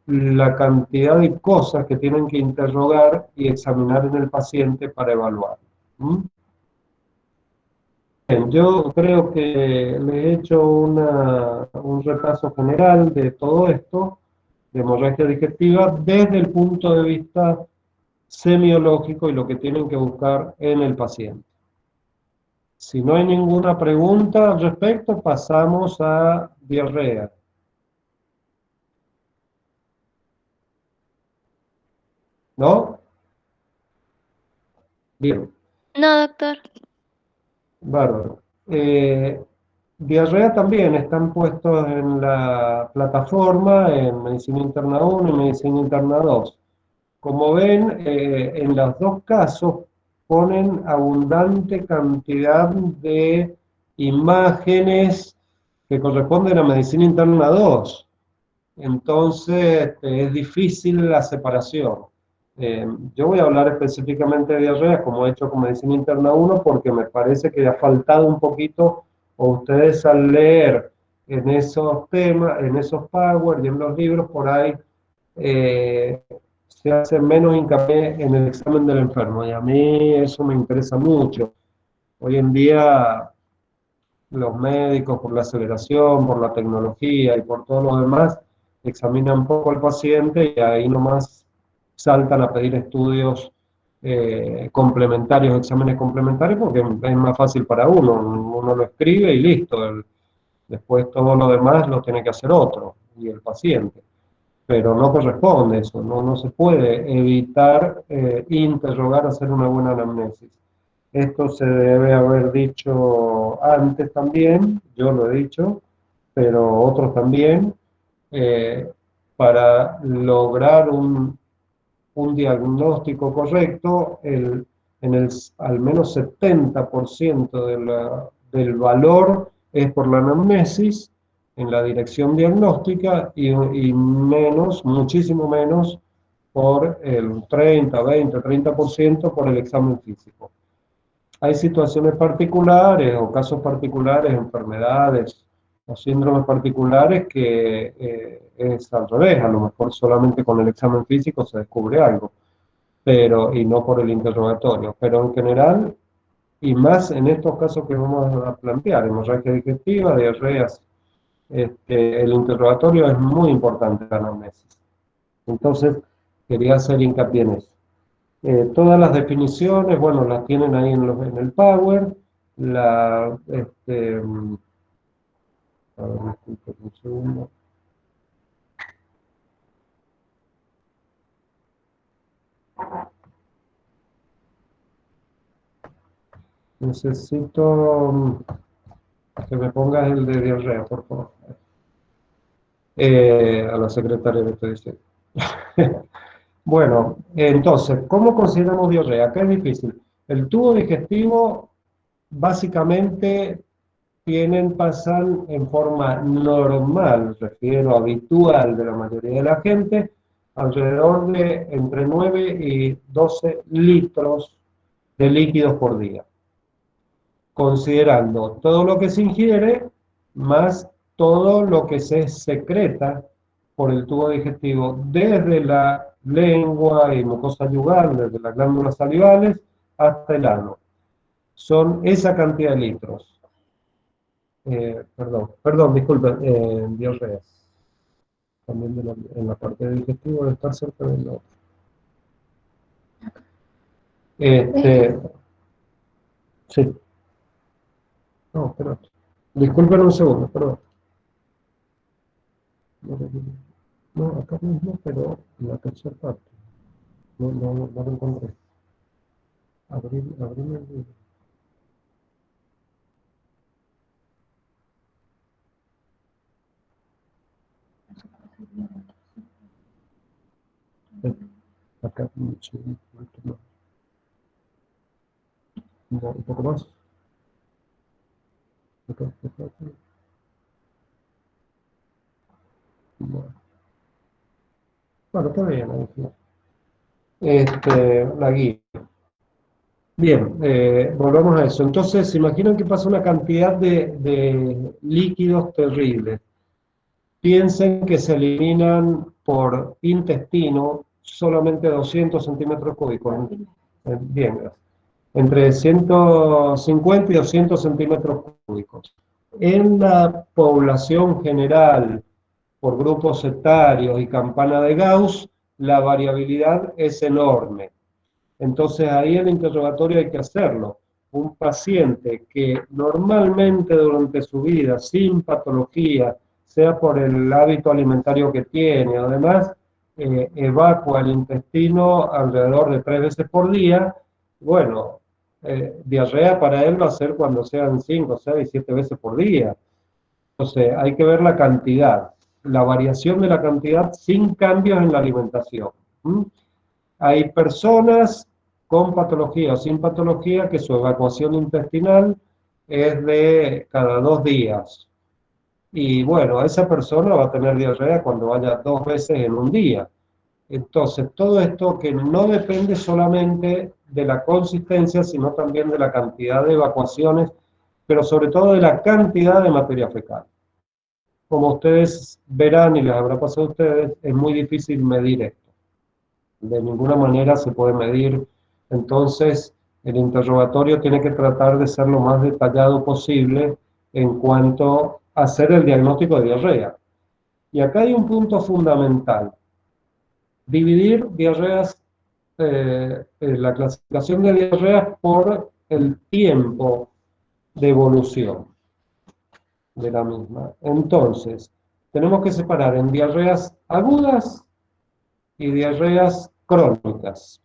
la cantidad de cosas que tienen que interrogar y examinar en el paciente para evaluar. Bien, yo creo que le he hecho un repaso general de todo esto, de hemorragia digestiva, desde el punto de vista semiológico y lo que tienen que buscar en el paciente. Si no hay ninguna pregunta al respecto, pasamos a diarrea. ¿No? Bien. No, doctor. Bárbaro. Diarrea también están puestos en la plataforma en Medicina Interna 1 y Medicina Interna 2. Como ven, en los dos casos ponen abundante cantidad de imágenes que corresponden a Medicina Interna 2. Entonces, es difícil la separación. Yo voy a hablar específicamente de diarrea, como he hecho con Medicina Interna 1, porque me parece que ha faltado un poquito, o ustedes al leer en esos temas, en esos Power y en los libros, por ahí se hace menos hincapié en el examen del enfermo, y a mí eso me interesa mucho. Hoy en día los médicos, por la aceleración, por la tecnología y por todo lo demás, examinan poco al paciente y ahí nomás saltan a pedir estudios complementarios, exámenes complementarios, porque es más fácil para uno lo escribe y listo, después todo lo demás lo tiene que hacer otro, y el paciente. Pero no corresponde eso, no se puede evitar interrogar, hacer una buena anamnesis. Esto se debe haber dicho antes también, yo lo he dicho, pero otros también, para lograr un diagnóstico correcto, al menos 70% del valor es por la anamnesis, en la dirección diagnóstica, y menos, muchísimo menos, por el 30, 20, 30% por el examen físico. Hay situaciones particulares o casos particulares, enfermedades o síndromes particulares que es al revés, a lo mejor solamente con el examen físico se descubre algo, y no por el interrogatorio. Pero en general, y más en estos casos que vamos a plantear, hemorragia digestiva, diarreas, el interrogatorio es muy importante en la anamnesis. Entonces, quería hacer hincapié en eso. Todas las definiciones, bueno, las tienen ahí en el Power. A ver, disculpen un segundo. Necesito que me pongas el de diarrea, por favor. A la secretaria le estoy diciendo. Bueno, entonces, ¿cómo consideramos diarrea? Acá es difícil. El tubo digestivo, básicamente, pasan en forma normal, refiero habitual de la mayoría de la gente, alrededor de entre 9 y 12 litros de líquidos por día, considerando todo lo que se ingiere más todo lo que se secreta por el tubo digestivo desde la lengua y mucosa yugal, desde las glándulas salivales hasta el ano. Son esa cantidad de litros. Perdón, disculpen, diarreas. También en la parte digestiva debe estar cerca del otro. Sí. No, espérate. Disculpen un segundo, perdón. No, acá mismo, pero en la tercera parte. No lo encontré. Abrime el libro. Acá, un poco más. Acá. Bueno, está bien. La guía. Bien, volvamos a eso. Entonces, se imaginan que pasa una cantidad de líquidos terribles. Piensen que se eliminan por intestino solamente 200 centímetros cúbicos. Bien, gracias. Entre 150 y 200 centímetros cúbicos. En la población general, por grupos etarios y campana de Gauss, la variabilidad es enorme. Entonces ahí el interrogatorio hay que hacerlo. Un paciente que normalmente durante su vida, sin patología, sea por el hábito alimentario que tiene, además, evacua el intestino alrededor de 3 veces por día, bueno, diarrea para él va a ser cuando sean 5, 6, 7 veces por día. Entonces hay que ver la cantidad, la variación de la cantidad sin cambios en la alimentación. Hay personas con patología o sin patología que su evacuación intestinal es de cada 2 días. Y bueno, esa persona va a tener diarrea cuando vaya 2 veces en un día. Entonces, todo esto que no depende solamente de la consistencia, sino también de la cantidad de evacuaciones, pero sobre todo de la cantidad de materia fecal. Como ustedes verán y les habrá pasado a ustedes, es muy difícil medir esto. De ninguna manera se puede medir. Entonces, el interrogatorio tiene que tratar de ser lo más detallado posible en cuanto a hacer el diagnóstico de diarrea. Y acá hay un punto fundamental. Dividir diarreas la clasificación de diarreas por el tiempo de evolución de la misma. Entonces, tenemos que separar en diarreas agudas y diarreas crónicas.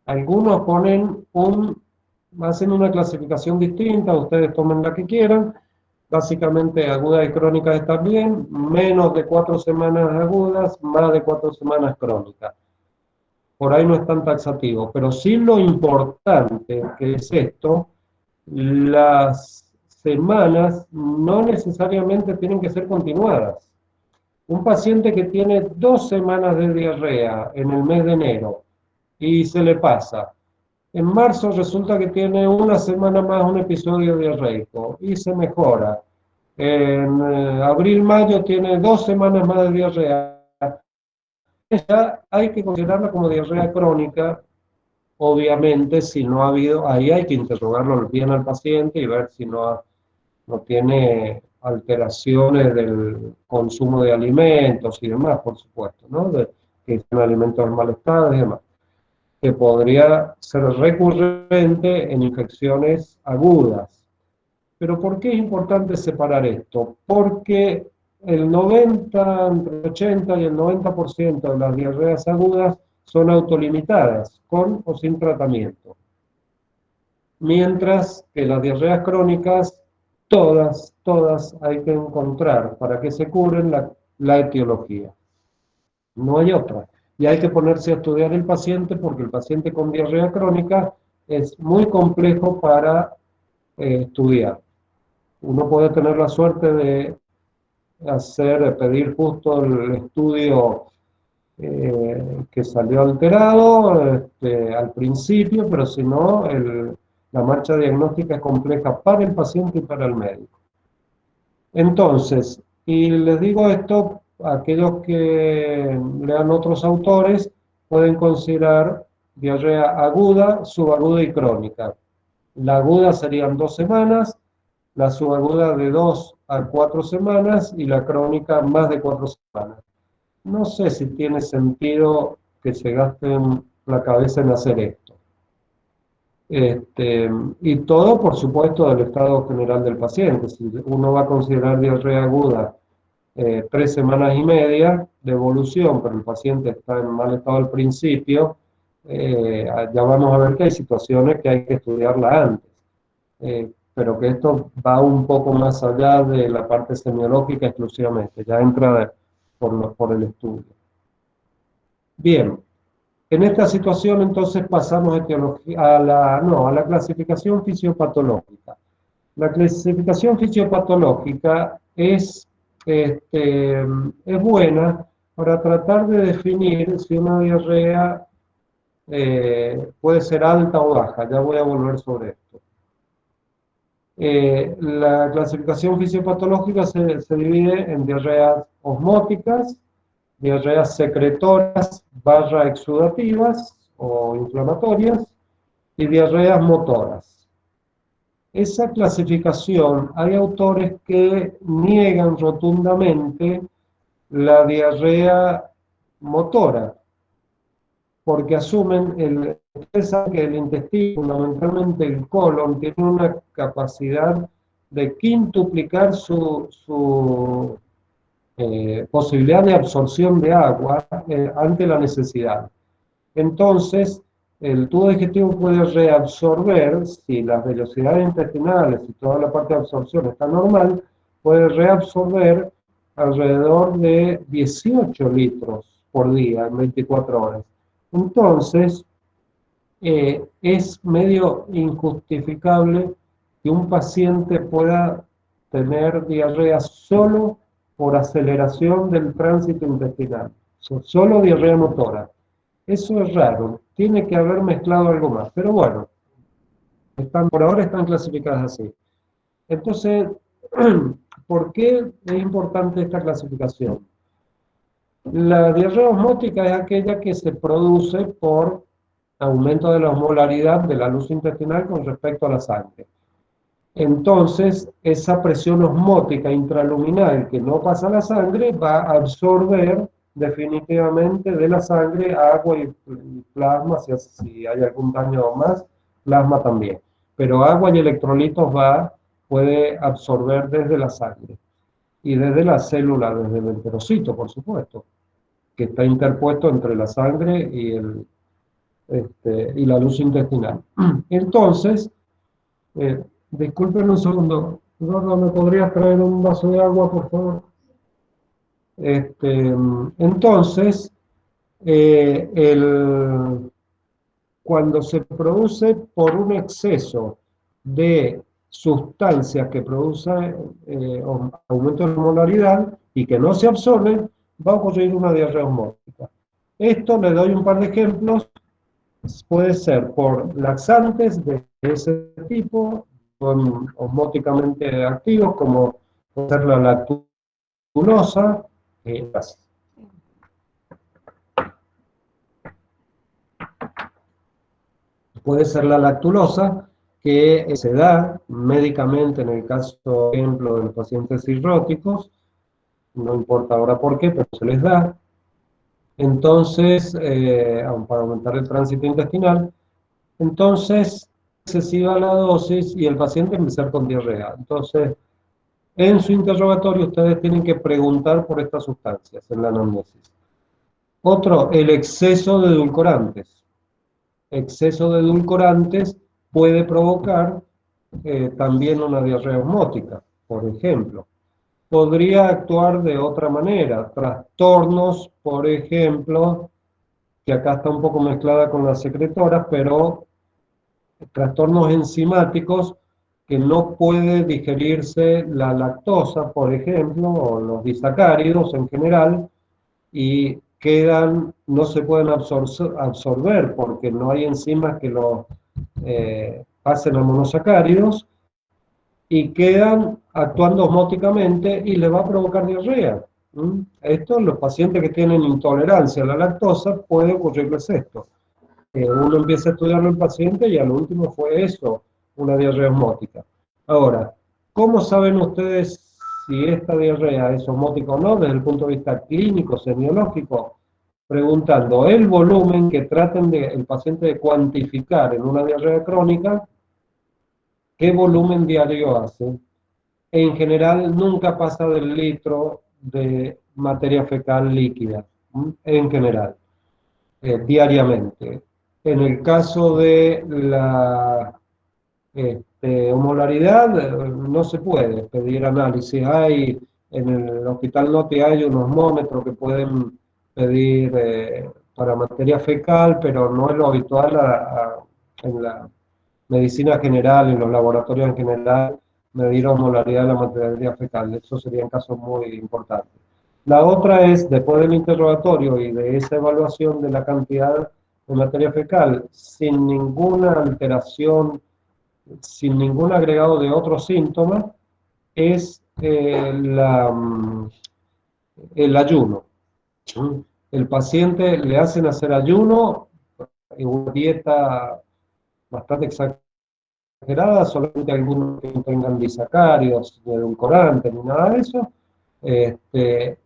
Algunos hacen una clasificación distinta, ustedes tomen la que quieran. Básicamente agudas y crónicas están bien, menos de 4 semanas agudas, más de 4 semanas crónicas. Por ahí no es tan taxativo, pero sí lo importante que es esto, las semanas no necesariamente tienen que ser continuadas. Un paciente que tiene 2 semanas de diarrea en el mes de enero y se le pasa, en marzo resulta que tiene 1 semana más un episodio diarreico y se mejora. En abril, mayo tiene 2 semanas más de diarrea. Ya hay que considerarla como diarrea crónica. Obviamente, si no ha habido, ahí hay que interrogarlo bien al paciente y ver si no tiene alteraciones del consumo de alimentos y demás, por supuesto, ¿no? Que son alimentos en mal estado y demás, que podría ser recurrente en infecciones agudas. Pero ¿por qué es importante separar esto? Porque el 90, entre el 80 y el 90% de las diarreas agudas son autolimitadas, con o sin tratamiento. Mientras que las diarreas crónicas, todas hay que encontrar para que se curen la etiología. No hay otra. Y hay que ponerse a estudiar el paciente porque el paciente con diarrea crónica es muy complejo para estudiar. Uno puede tener la suerte de pedir justo el estudio que salió alterado al principio, pero si no, la marcha diagnóstica es compleja para el paciente y para el médico. Entonces, y les digo esto, aquellos que lean otros autores pueden considerar diarrea aguda, subaguda y crónica. La aguda serían 2 semanas, la subaguda de 2 a 4 semanas y la crónica más de 4 semanas. No sé si tiene sentido que se gasten la cabeza en hacer esto. Y todo, por supuesto, del estado general del paciente. Si uno va a considerar diarrea aguda 3 semanas y media de evolución, pero el paciente está en mal estado al principio, ya vamos a ver que hay situaciones que hay que estudiarla antes. Pero que esto va un poco más allá de la parte semiológica exclusivamente, ya entra por el estudio. Bien, en esta situación entonces pasamos a la clasificación fisiopatológica. La clasificación fisiopatológica es buena para tratar de definir si una diarrea puede ser alta o baja. Ya voy a volver sobre esto. La clasificación fisiopatológica se divide en diarreas osmóticas, diarreas secretoras / exudativas o inflamatorias y diarreas motoras. Esa clasificación, hay autores que niegan rotundamente la diarrea motora, porque asumen, ustedes saben que el intestino, fundamentalmente el colon, tiene una capacidad de quintuplicar su posibilidad de absorción de agua ante la necesidad. Entonces, el tubo digestivo puede reabsorber, si las velocidades intestinales y toda la parte de absorción está normal, puede reabsorber alrededor de 18 litros por día en 24 horas. Entonces, es medio injustificable que un paciente pueda tener diarrea solo por aceleración del tránsito intestinal, solo diarrea motora. Eso es raro, tiene que haber mezclado algo más, pero bueno, por ahora están clasificadas así. Entonces, ¿por qué es importante esta clasificación? La diarrea osmótica es aquella que se produce por aumento de la osmolaridad de la luz intestinal con respecto a la sangre. Entonces, esa presión osmótica intraluminal que no pasa a la sangre va a absorber definitivamente de la sangre a agua y plasma, si hay algún daño más, plasma también. Pero agua y electrolitos puede absorber desde la sangre y desde la célula, desde el enterocito, por supuesto, que está interpuesto entre la sangre y la luz intestinal. Entonces, disculpen un segundo, Gordo, ¿me podrías traer un vaso de agua, por favor? Entonces, cuando se produce por un exceso de sustancias que producen aumento de molaridad y que no se absorben, va a ocurrir una diarrea osmótica. Esto le doy un par de ejemplos. Puede ser por laxantes de ese tipo, son osmóticamente activos, como puede ser la lactulosa, puede ser la lactulosa, que se da médicamente en el caso, por ejemplo, de los pacientes cirróticos, no importa ahora por qué, pero se les da. Entonces, para aumentar el tránsito intestinal, entonces, excesiva la dosis y el paciente empezar con diarrea. Entonces, en su interrogatorio ustedes tienen que preguntar por estas sustancias en la anamnesis. Otro, el exceso de edulcorantes. Exceso de edulcorantes puede provocar también una diarrea osmótica, por ejemplo. Podría actuar de otra manera, trastornos, por ejemplo, que acá está un poco mezclada con las secretoras, pero trastornos enzimáticos que no puede digerirse la lactosa, por ejemplo, o los disacáridos en general, y no se pueden absorber porque no hay enzimas que los pasen a monosacáridos, y quedan actuando osmóticamente y le va a provocar diarrea. Esto, los pacientes que tienen intolerancia a la lactosa, puede ocurrirles esto. Uno empieza a estudiarlo el paciente y al último fue eso, una diarrea osmótica. Ahora, ¿cómo saben ustedes si esta diarrea es osmótica o no desde el punto de vista clínico, semiológico? Preguntando el volumen que traten el paciente de cuantificar en una diarrea crónica, ¿qué volumen diario hace? En general nunca pasa del litro de materia fecal líquida, en general, diariamente. En el caso de la osmolaridad, no se puede pedir análisis. En el Hospital Noti hay unos osmómetros que pueden pedir para materia fecal, pero no es lo habitual en la medicina general, en los laboratorios en general, medir osmolaridad de la materia fecal. Eso serían casos muy importantes. La otra es, después del interrogatorio y de esa evaluación de la cantidad de materia fecal, sin ninguna alteración, sin ningún agregado de otros síntomas, es el ayuno. El paciente le hacen hacer ayuno, una dieta bastante exagerada, solamente algunos que no tengan disacáridos, ni edulcorantes, ni nada de eso,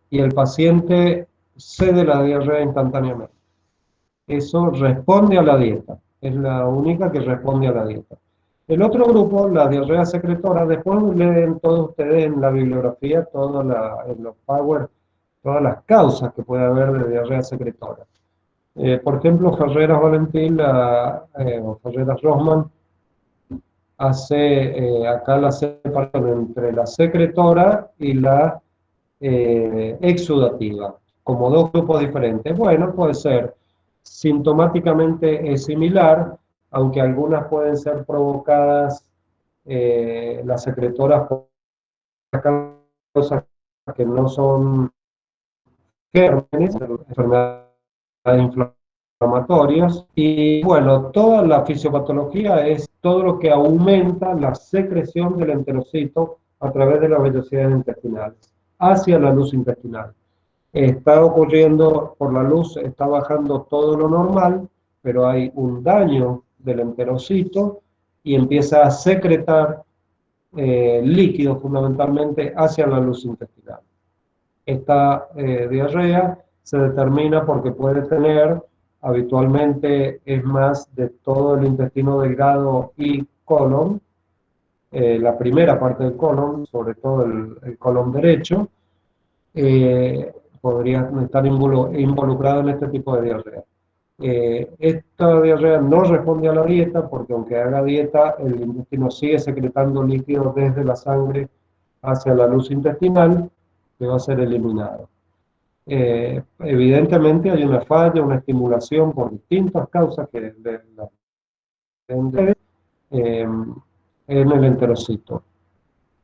y el paciente cede la diarrea instantáneamente. Eso responde a la dieta, es la única que responde a la dieta. El otro grupo, las diarreas secretoras, después leen todos ustedes en la bibliografía, en los Power, todas las causas que puede haber de diarrea secretora. Por ejemplo, Ferreras Valentín o Ferreras Rosman hace acá la separación entre la secretora y la exudativa, como dos grupos diferentes. Bueno, puede ser sintomáticamente es similar, aunque algunas pueden ser provocadas, las secretoras, por causas que no son gérmenes, enfermedades inflamatorias. Y bueno, toda la fisiopatología es todo lo que aumenta la secreción del enterocito a través de las vellosidades intestinales hacia la luz intestinal. Está ocurriendo por la luz, está bajando todo lo normal, pero hay un daño del enterocito y empieza a secretar líquidos fundamentalmente hacia la luz intestinal. Esta diarrea se determina porque puede tener, habitualmente es más de todo el intestino delgado y colon, la primera parte del colon, sobre todo el colon derecho, podría estar involucrado en este tipo de diarrea. Esta diarrea no responde a la dieta porque aunque haga dieta, el intestino sigue secretando líquido desde la sangre hacia la luz intestinal que va a ser eliminado. Evidentemente hay una falla, una estimulación por distintas causas que en el enterocito.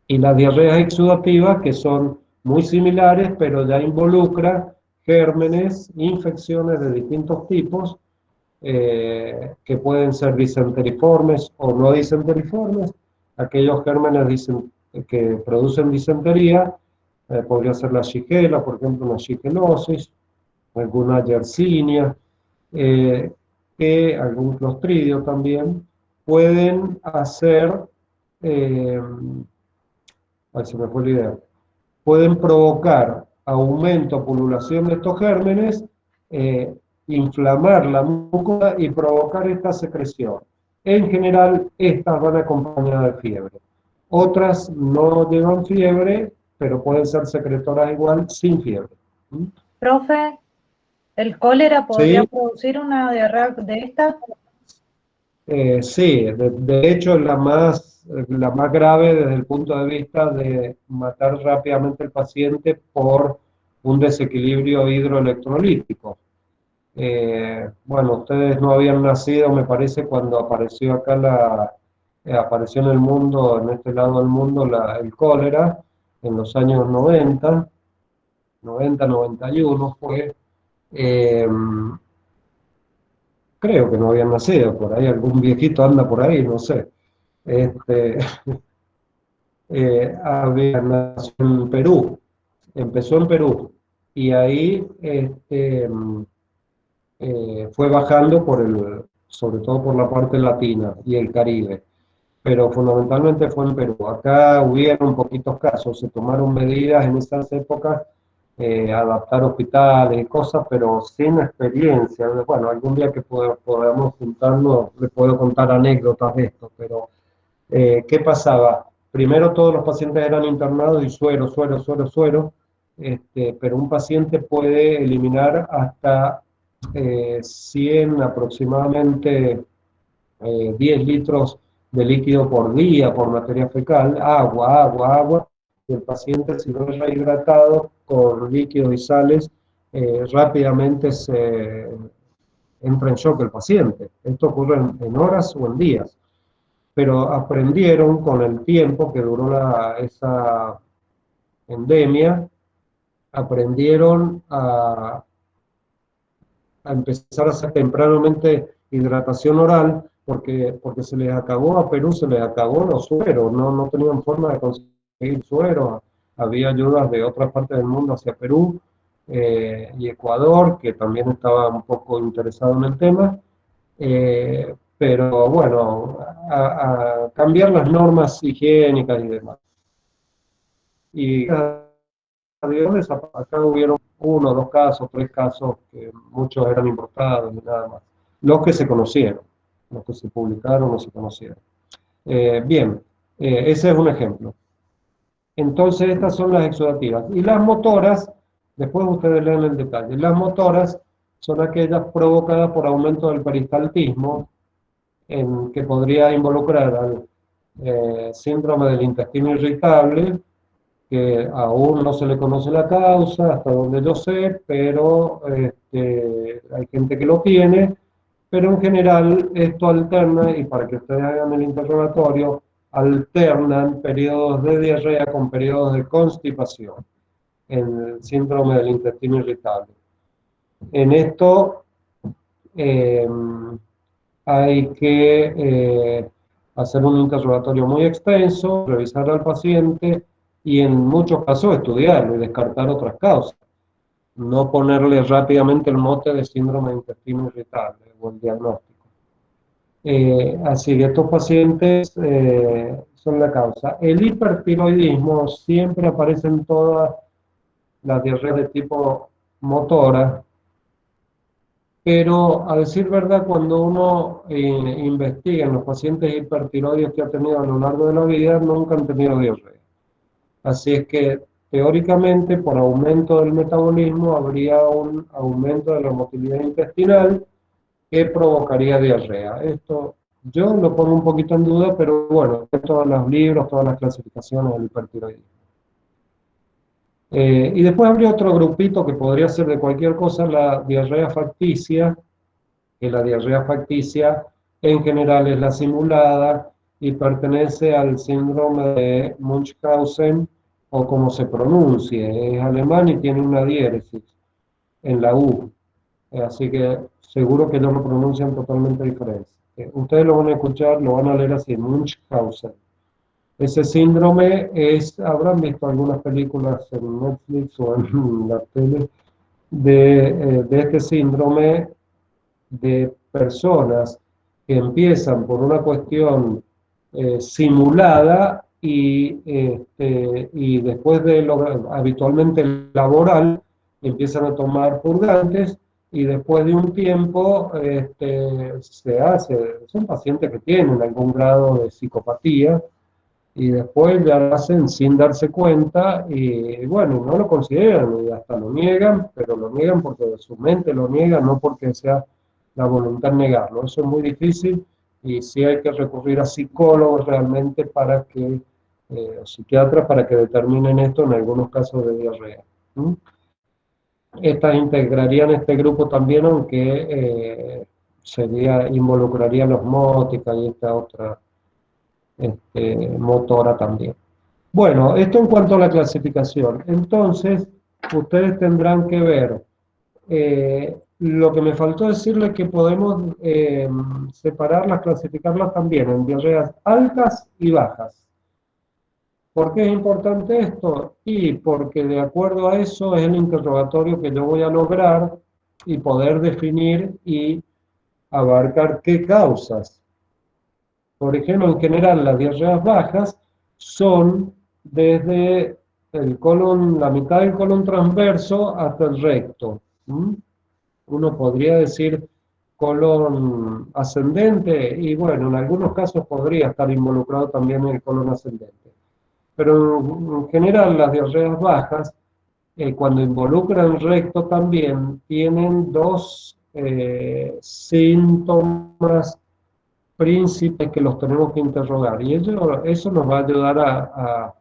Y las diarreas exudativas, que son muy similares, pero ya involucra gérmenes, infecciones de distintos tipos, que pueden ser disenteriformes o no disenteriformes. Aquellos gérmenes que producen disentería, podría ser la shigella, por ejemplo, una shigellosis, alguna yersinia, algún clostridio también, pueden hacer, ahí se me fue la idea, pueden provocar aumento, pululación de estos gérmenes, inflamar la mucosa y provocar esta secreción. En general, estas van acompañadas de fiebre. Otras no llevan fiebre, pero pueden ser secretoras igual sin fiebre. Profe, ¿el cólera podría ¿Sí? producir una diarrea de esta? Sí, de hecho es la más grave desde el punto de vista de matar rápidamente al paciente por un desequilibrio hidroelectrolítico. Bueno, ustedes no habían nacido, me parece, cuando apareció acá apareció en el mundo, en este lado del mundo, el cólera, en los años 91 fue. Eh, Creo que no habían nacido, por ahí algún viejito anda por ahí, no sé. Este, había nacido en Perú, empezó en Perú, y ahí fue bajando sobre todo por la parte latina y el Caribe, pero fundamentalmente fue en Perú. Acá hubieron poquitos casos, se tomaron medidas en esas épocas, adaptar hospitales y cosas, pero sin experiencia. Bueno, algún día que podamos juntarnos, les puedo contar anécdotas de esto, pero ¿qué pasaba? Primero todos los pacientes eran internados y suero, pero un paciente puede eliminar hasta 100 aproximadamente 10 litros de líquido por día, por materia fecal, agua, y el paciente, si no es rehidratado con líquidos y sales, rápidamente se entra en shock el paciente. Esto ocurre en horas o en días. Pero aprendieron con el tiempo que duró esa endemia, aprendieron a empezar a hacer tempranamente hidratación oral, porque se les acabó a Perú, se les acabó los sueros, no tenían forma de conseguir sueros. Había ayudas de otras partes del mundo hacia Perú y Ecuador, que también estaba un poco interesado en el tema, pero bueno, a cambiar las normas higiénicas y demás. Y acá hubieron 1, 2 casos, 3 casos, que muchos eran importados y nada más. Los que se conocieron, los que se publicaron o se conocieron. Bien, ese es un ejemplo. Entonces estas son las exudativas. Y las motoras, después ustedes leen el detalle, las motoras son aquellas provocadas por aumento del peristaltismo, que podría involucrar al síndrome del intestino irritable, que aún no se le conoce la causa, hasta donde yo sé, pero hay gente que lo tiene, pero en general esto alterna, y para que ustedes hagan el interrogatorio, alternan periodos de diarrea con periodos de constipación en el síndrome del intestino irritable. En esto hay que hacer un interrogatorio muy extenso, revisar al paciente y en muchos casos estudiarlo y descartar otras causas. No ponerle rápidamente el mote de síndrome de intestino irritable o el diagnóstico. Así que estos pacientes son la causa. El hipertiroidismo siempre aparece en todas las diarreas de tipo motora, pero a decir verdad, cuando uno investiga en los pacientes hipertiroides que ha tenido a lo largo de la vida, nunca han tenido diarrea. Así es que teóricamente, por aumento del metabolismo, habría un aumento de la motilidad intestinal que provocaría diarrea. Esto yo lo pongo un poquito en duda, pero bueno, todos los libros, todas las clasificaciones del hipertiroidismo. Y después habría otro grupito que podría ser de cualquier cosa, la diarrea facticia, que la diarrea facticia en general es la simulada y pertenece al síndrome de Munchausen, o como se pronuncie, es alemán y tiene una diéresis en la U, así que seguro que no lo pronuncian totalmente diferente. Ustedes lo van a escuchar, lo van a leer así, Munchausen. Ese síndrome habrán visto algunas películas en Netflix o en la tele de este síndrome de personas que empiezan por una cuestión simulada y después de lo habitualmente laboral empiezan a tomar purgantes y después de un tiempo son pacientes que tienen algún grado de psicopatía y después ya lo hacen sin darse cuenta y bueno, no lo consideran y hasta lo niegan, pero lo niegan porque su mente lo niega, no porque sea la voluntad de negarlo. Eso es muy difícil y sí hay que recurrir a psicólogos realmente para que, psiquiatras para que determinen esto en algunos casos de diarrea. Estas integrarían este grupo también, aunque involucraría la osmótica y esta otra motora también. Bueno, esto en cuanto a la clasificación. Entonces, ustedes tendrán que ver. Lo que me faltó decirles que podemos separarlas, clasificarlas también en diarreas altas y bajas. ¿Por qué es importante esto? Y porque de acuerdo a eso es el interrogatorio que yo voy a lograr y poder definir y abarcar qué causas. Por ejemplo, en general las diarreas bajas son desde el colon, la mitad del colon transverso hasta el recto. Uno podría decir colon ascendente y bueno, en algunos casos podría estar involucrado también el colon ascendente. Pero en general las diarreas bajas, cuando involucran recto también, tienen dos síntomas príncipes que los tenemos que interrogar. Y eso nos va a ayudar a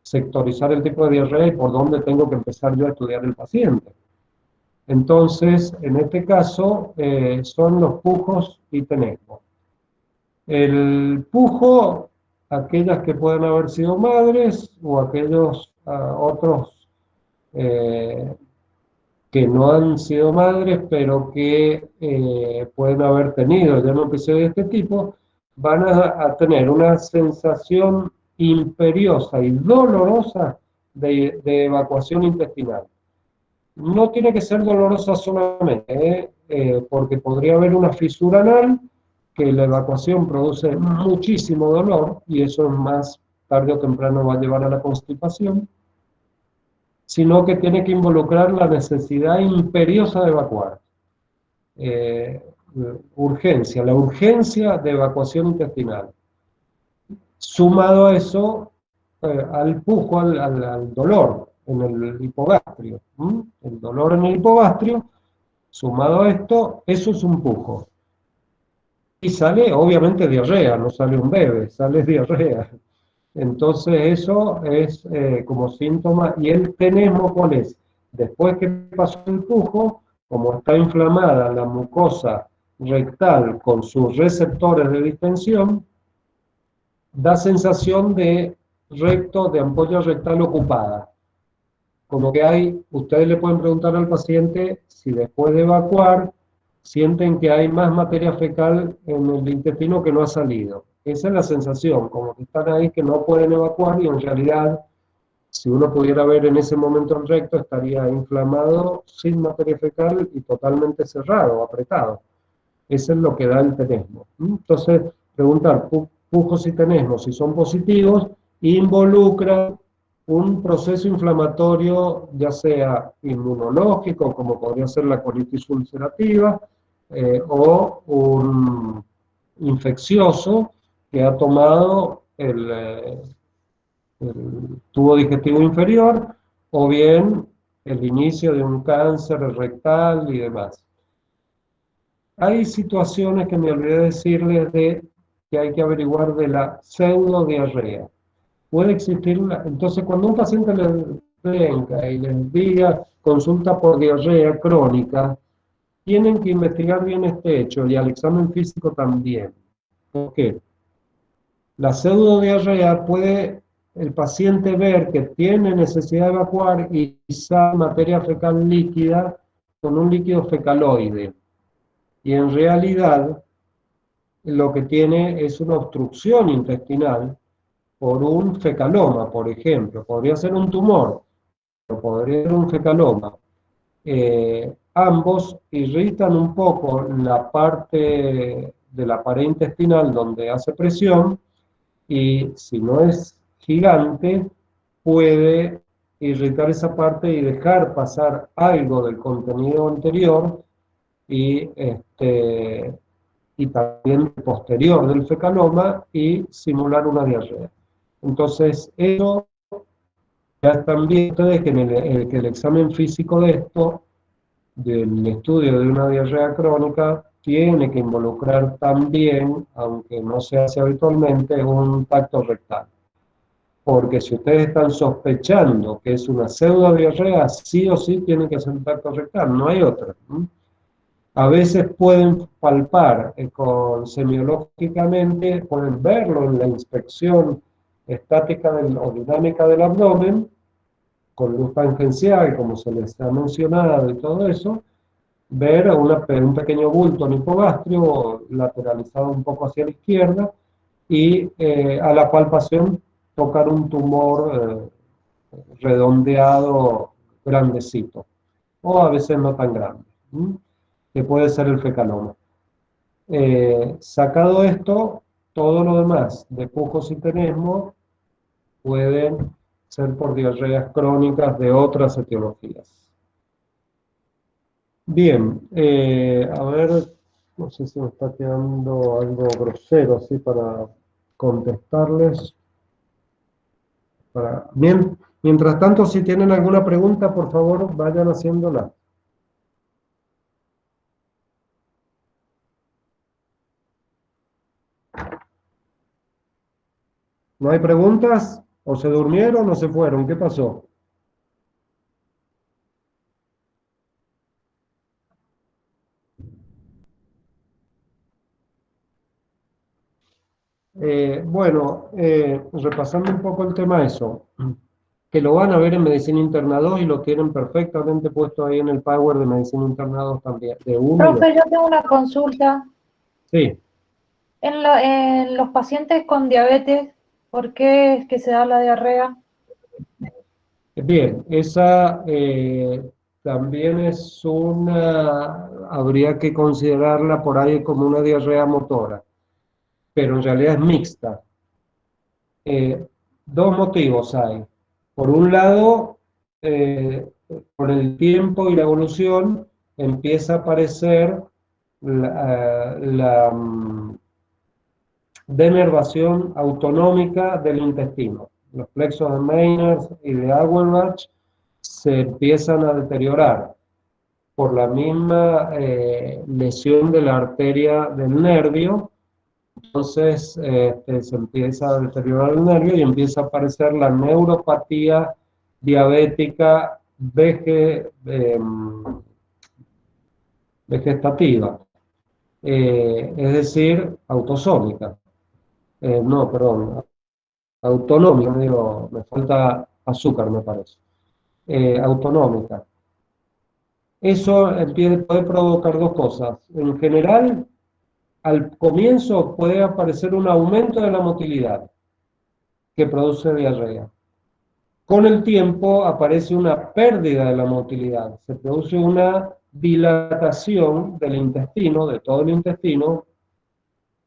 sectorizar el tipo de diarrea y por dónde tengo que empezar yo a estudiar el paciente. Entonces, en este caso, son los pujos y tenesmos. El pujo, aquellas que pueden haber sido madres o aquellos otros que no han sido madres, pero que pueden haber tenido ya un episodio de este tipo, van a tener una sensación imperiosa y dolorosa de evacuación intestinal. No tiene que ser dolorosa solamente, porque podría haber una fisura anal, que la evacuación produce muchísimo dolor, y eso más tarde o temprano va a llevar a la constipación, sino que tiene que involucrar la necesidad imperiosa de evacuar. Urgencia, la urgencia de evacuación intestinal. Sumado a eso, al pujo, al dolor en el hipogastrio. El dolor en el hipogastrio, sumado a esto, eso es un pujo. Y sale, obviamente, diarrea, no sale un bebé, sale diarrea. Entonces eso es como síntoma. Y el tenesmo, ¿cuál es? Después que pasó el pujo, como está inflamada la mucosa rectal con sus receptores de distensión, da sensación de recto, de ampolla rectal ocupada. Como que ustedes le pueden preguntar al paciente si después de evacuar sienten que hay más materia fecal en el intestino que no ha salido. Esa es la sensación, como que están ahí que no pueden evacuar y en realidad, si uno pudiera ver en ese momento el recto, estaría inflamado, sin materia fecal y totalmente cerrado, apretado. Eso es lo que da el tenesmo. Entonces, preguntar pujos y tenesmos, si son positivos, involucran un proceso inflamatorio, ya sea inmunológico, como podría ser la colitis ulcerativa, o un infeccioso que ha tomado el tubo digestivo inferior, o bien el inicio de un cáncer rectal y demás. Hay situaciones que me olvidé decirles de que hay que averiguar de la pseudodiarrea. Puede existir entonces, cuando un paciente les venga y les diga consulta por diarrea crónica, tienen que investigar bien este hecho y al examen físico también. ¿Por qué? La pseudodiarrea puede el paciente ver que tiene necesidad de evacuar y quizá materia fecal líquida con un líquido fecaloide. Y en realidad lo que tiene es una obstrucción intestinal por un fecaloma, por ejemplo. Podría ser un tumor, pero podría ser un fecaloma. Ambos irritan un poco la parte de la pared intestinal donde hace presión y si no es gigante, puede irritar esa parte y dejar pasar algo del contenido anterior y también posterior del fecaloma y simular una diarrea. Entonces, eso ya están viendo ustedes que el examen físico de esto, del estudio de una diarrea crónica, tiene que involucrar también, aunque no se hace habitualmente, un tacto rectal. Porque si ustedes están sospechando que es una pseudodiarrea, sí o sí tienen que hacer un tacto rectal, no hay otra. A veces pueden palpar semiológicamente, pueden verlo en la inspección estática o dinámica del abdomen, con luz tangencial, como se les ha mencionado y todo eso, ver un pequeño bulto en hipogastrio lateralizado un poco hacia la izquierda y a la palpación tocar un tumor redondeado grandecito, o a veces no tan grande, que puede ser el fecaloma. Sacado esto, todo lo demás de pujos y tenesmo pueden ser por diarreas crónicas de otras etiologías. Bien, a ver, no sé si me está quedando algo grosero así para contestarles. Mientras tanto, si tienen alguna pregunta, por favor, vayan haciéndola. ¿No hay preguntas? ¿O se durmieron o se fueron? ¿Qué pasó? Bueno, repasando un poco el tema eso, que lo van a ver en Medicina Interna 2 y lo tienen perfectamente puesto ahí en el Power de Medicina Interna 2 también, de 1 y 2. Profe, yo tengo una consulta. Sí. En los pacientes con diabetes, ¿por qué es que se da la diarrea? Bien, esa también es habría que considerarla por ahí como una diarrea motora, pero en realidad es mixta. Dos motivos hay. Por un lado, por el tiempo y la evolución, empieza a aparecer la denervación autonómica del intestino. Los plexos de Meyners y de Auerbach se empiezan a deteriorar por la misma lesión de la arteria del nervio. Entonces se empieza a deteriorar el nervio y empieza a aparecer la neuropatía diabética vegetativa, es decir, autosómica. No, perdón, autonómica, me falta azúcar, me parece. Autonómica. Eso puede provocar dos cosas. En general, al comienzo puede aparecer un aumento de la motilidad que produce diarrea. Con el tiempo aparece una pérdida de la motilidad. Se produce una dilatación del intestino, de todo el intestino,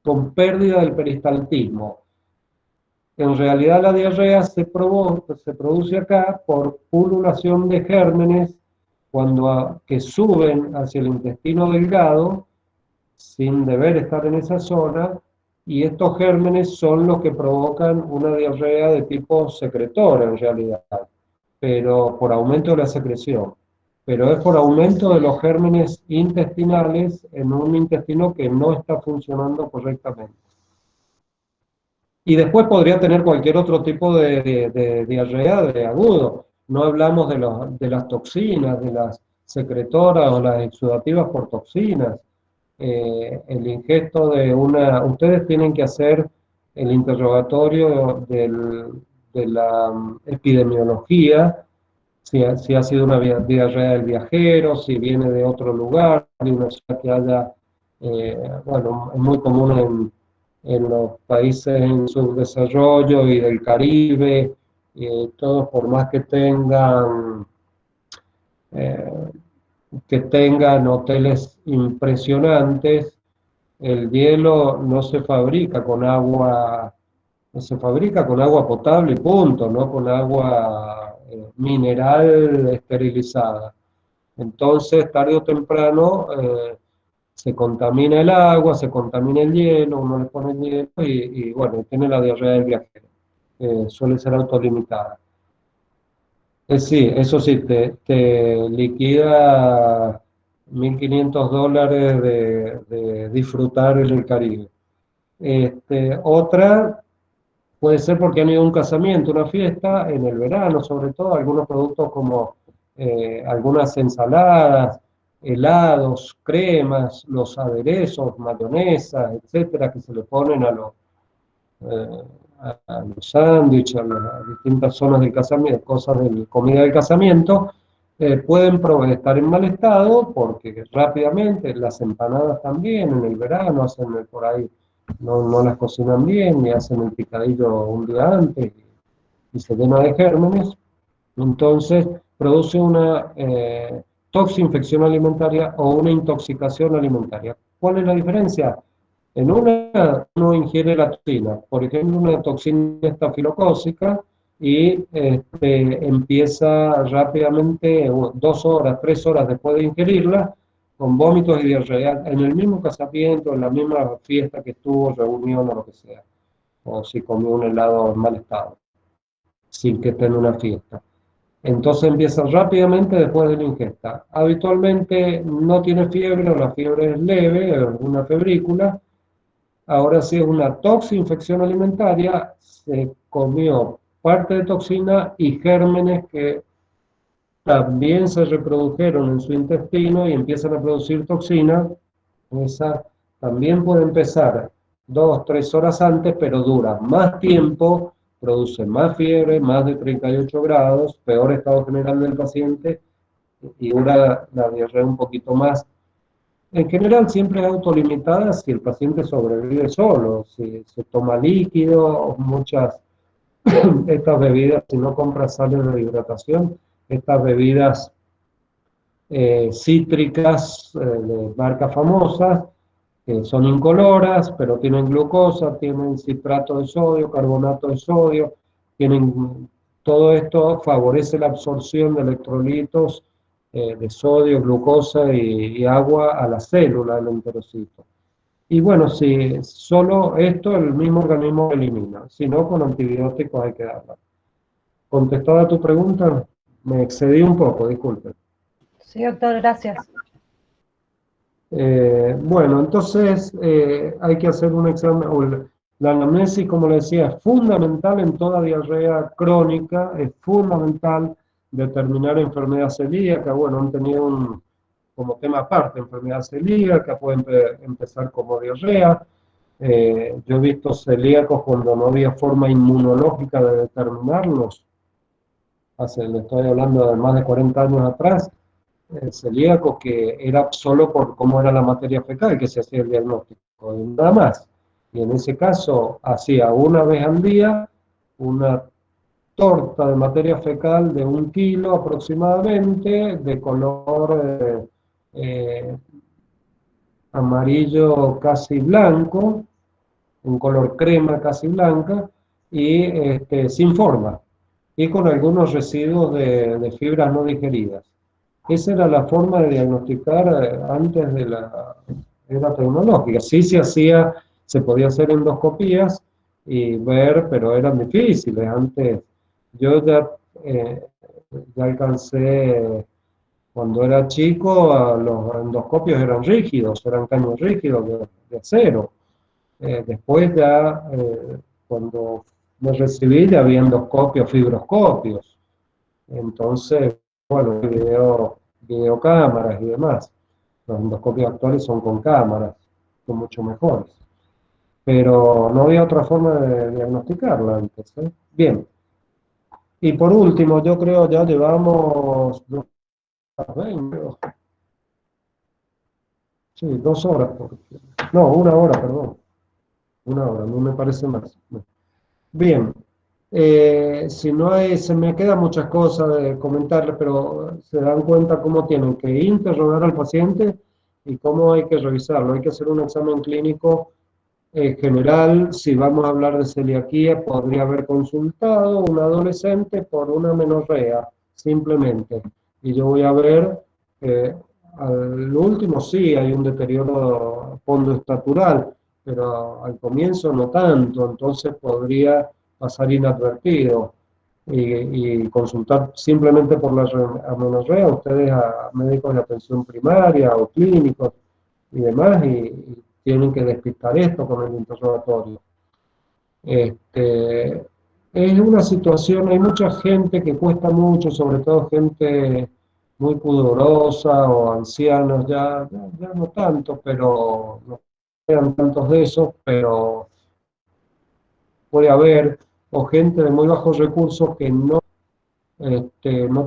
con pérdida del peristaltismo. En realidad la diarrea se produce acá por pululación de gérmenes que suben hacia el intestino delgado sin deber estar en esa zona, y estos gérmenes son los que provocan una diarrea de tipo secretora en realidad, pero por aumento de la secreción. Pero es por aumento de los gérmenes intestinales en un intestino que no está funcionando correctamente. Y después podría tener cualquier otro tipo de diarrea de agudo. No hablamos de las toxinas, de las secretoras o las exudativas por toxinas. El ingesto de ustedes tienen que hacer el interrogatorio de la epidemiología, si ha sido una diarrea del viajero, si viene de otro lugar, de una ciudad que haya, bueno, es muy común en los países en subdesarrollo y del Caribe, todos por más eh, que tengan hoteles impresionantes, el hielo no se fabrica con agua, no se fabrica con agua potable y punto, no con agua mineral esterilizada. Entonces, tarde o temprano, se contamina el agua, se contamina el hielo, uno le pone el hielo y bueno, tiene la diarrea del viajero. Suele ser autolimitada. Sí, eso sí, te liquida $1.500 de disfrutar en el Caribe. Otra puede ser porque han ido a un casamiento, una fiesta, en el verano, sobre todo, algunos productos como algunas ensaladas, helados, cremas, los aderezos, mayonesas, etcétera, que se le ponen eh, a los sándwiches, a las distintas zonas del casamiento, cosas de comida del casamiento, pueden estar en mal estado porque rápidamente, las empanadas también en el verano, hacen por ahí, no las cocinan bien y hacen el picadillo un día antes y se llena de gérmenes, entonces produce una toxinfección alimentaria o una intoxicación alimentaria. ¿Cuál es la diferencia? En una uno ingiere la toxina, por ejemplo, una toxina estafilocócica, y empieza rápidamente, 2 horas, 3 horas después de ingerirla, con vómitos y diarrea, en el mismo casamiento, en la misma fiesta que estuvo, reunión o lo que sea, o si comió un helado en mal estado, sin que esté en una fiesta. Entonces empieza rápidamente después de la ingesta. Habitualmente no tiene fiebre o la fiebre es leve, es una febrícula. Ahora sí es una toxinfección alimentaria, se comió parte de toxina y gérmenes que también se reprodujeron en su intestino y empiezan a producir toxina. Esa también puede empezar 2, 3 horas antes, pero dura más tiempo, produce más fiebre, más de 38 grados, peor estado general del paciente y dura la diarrea un poquito más. En general siempre es autolimitada si el paciente sobrevive solo, si se toma líquido, estas bebidas, si no compra sales de hidratación, estas bebidas cítricas de marcas famosas, que son incoloras, pero tienen glucosa, tienen citrato de sodio, carbonato de sodio, todo esto favorece la absorción de electrolitos de sodio, glucosa y agua a la célula del enterocito. Y bueno, si solo esto el mismo organismo elimina, si no, con antibióticos hay que darla. ¿Contestada tu pregunta? Me excedí un poco, disculpe. Sí, doctor, gracias. Bueno, entonces hay que hacer un examen. La anamnesis, como le decía, es fundamental en toda diarrea crónica, es fundamental determinar enfermedad celíaca. Bueno, han tenido como tema aparte, enfermedad celíaca, puede empezar como diarrea. Yo he visto celíacos cuando no había forma inmunológica de determinarlos. Le estoy hablando de más de 40 años atrás. Celíacos que era solo por cómo era la materia fecal que se hacía el diagnóstico, y nada más. Y en ese caso hacía una vez al día una torta de materia fecal de 1 kilo aproximadamente, de color amarillo casi blanco, un color crema casi blanca, y sin forma, y con algunos residuos de fibras no digeridas. Esa era la forma de diagnosticar antes de la era tecnológica. Sí se hacía, se podía hacer endoscopías y ver, pero eran difíciles. Antes, yo ya alcancé, cuando era chico, los endoscopios eran rígidos, eran caños rígidos de acero. Después ya, cuando me recibí, ya había endoscopios, fibroscopios. Entonces, bueno, videocámaras y demás. Los endoscopios actuales son con cámaras, son mucho mejores. Pero no había otra forma de diagnosticarla antes, ¿eh? Bien. Y por último, yo creo ya llevamos 2 horas 20, sí, 2 horas, no, 1 hora, perdón. 1 hora, no me parece más. Bien, si no hay, se me quedan muchas cosas de comentarles, pero se dan cuenta cómo tienen que interrogar al paciente y cómo hay que revisarlo. Hay que hacer un examen clínico general. Si vamos a hablar de celiaquía, podría haber consultado un adolescente por una menorrea, simplemente. Y yo voy a ver, al último sí hay un deterioro pondoestatural, pero al comienzo no tanto, entonces podría pasar inadvertido y consultar simplemente por la amenorrea, ustedes a médicos de atención primaria o clínicos y demás, y tienen que despistar esto con el interrogatorio. Es una situación, hay mucha gente que cuesta mucho, sobre todo gente muy pudorosa o ancianos, ya no tanto, pero no quedan tantos de esos, pero puede haber, o gente de muy bajos recursos que no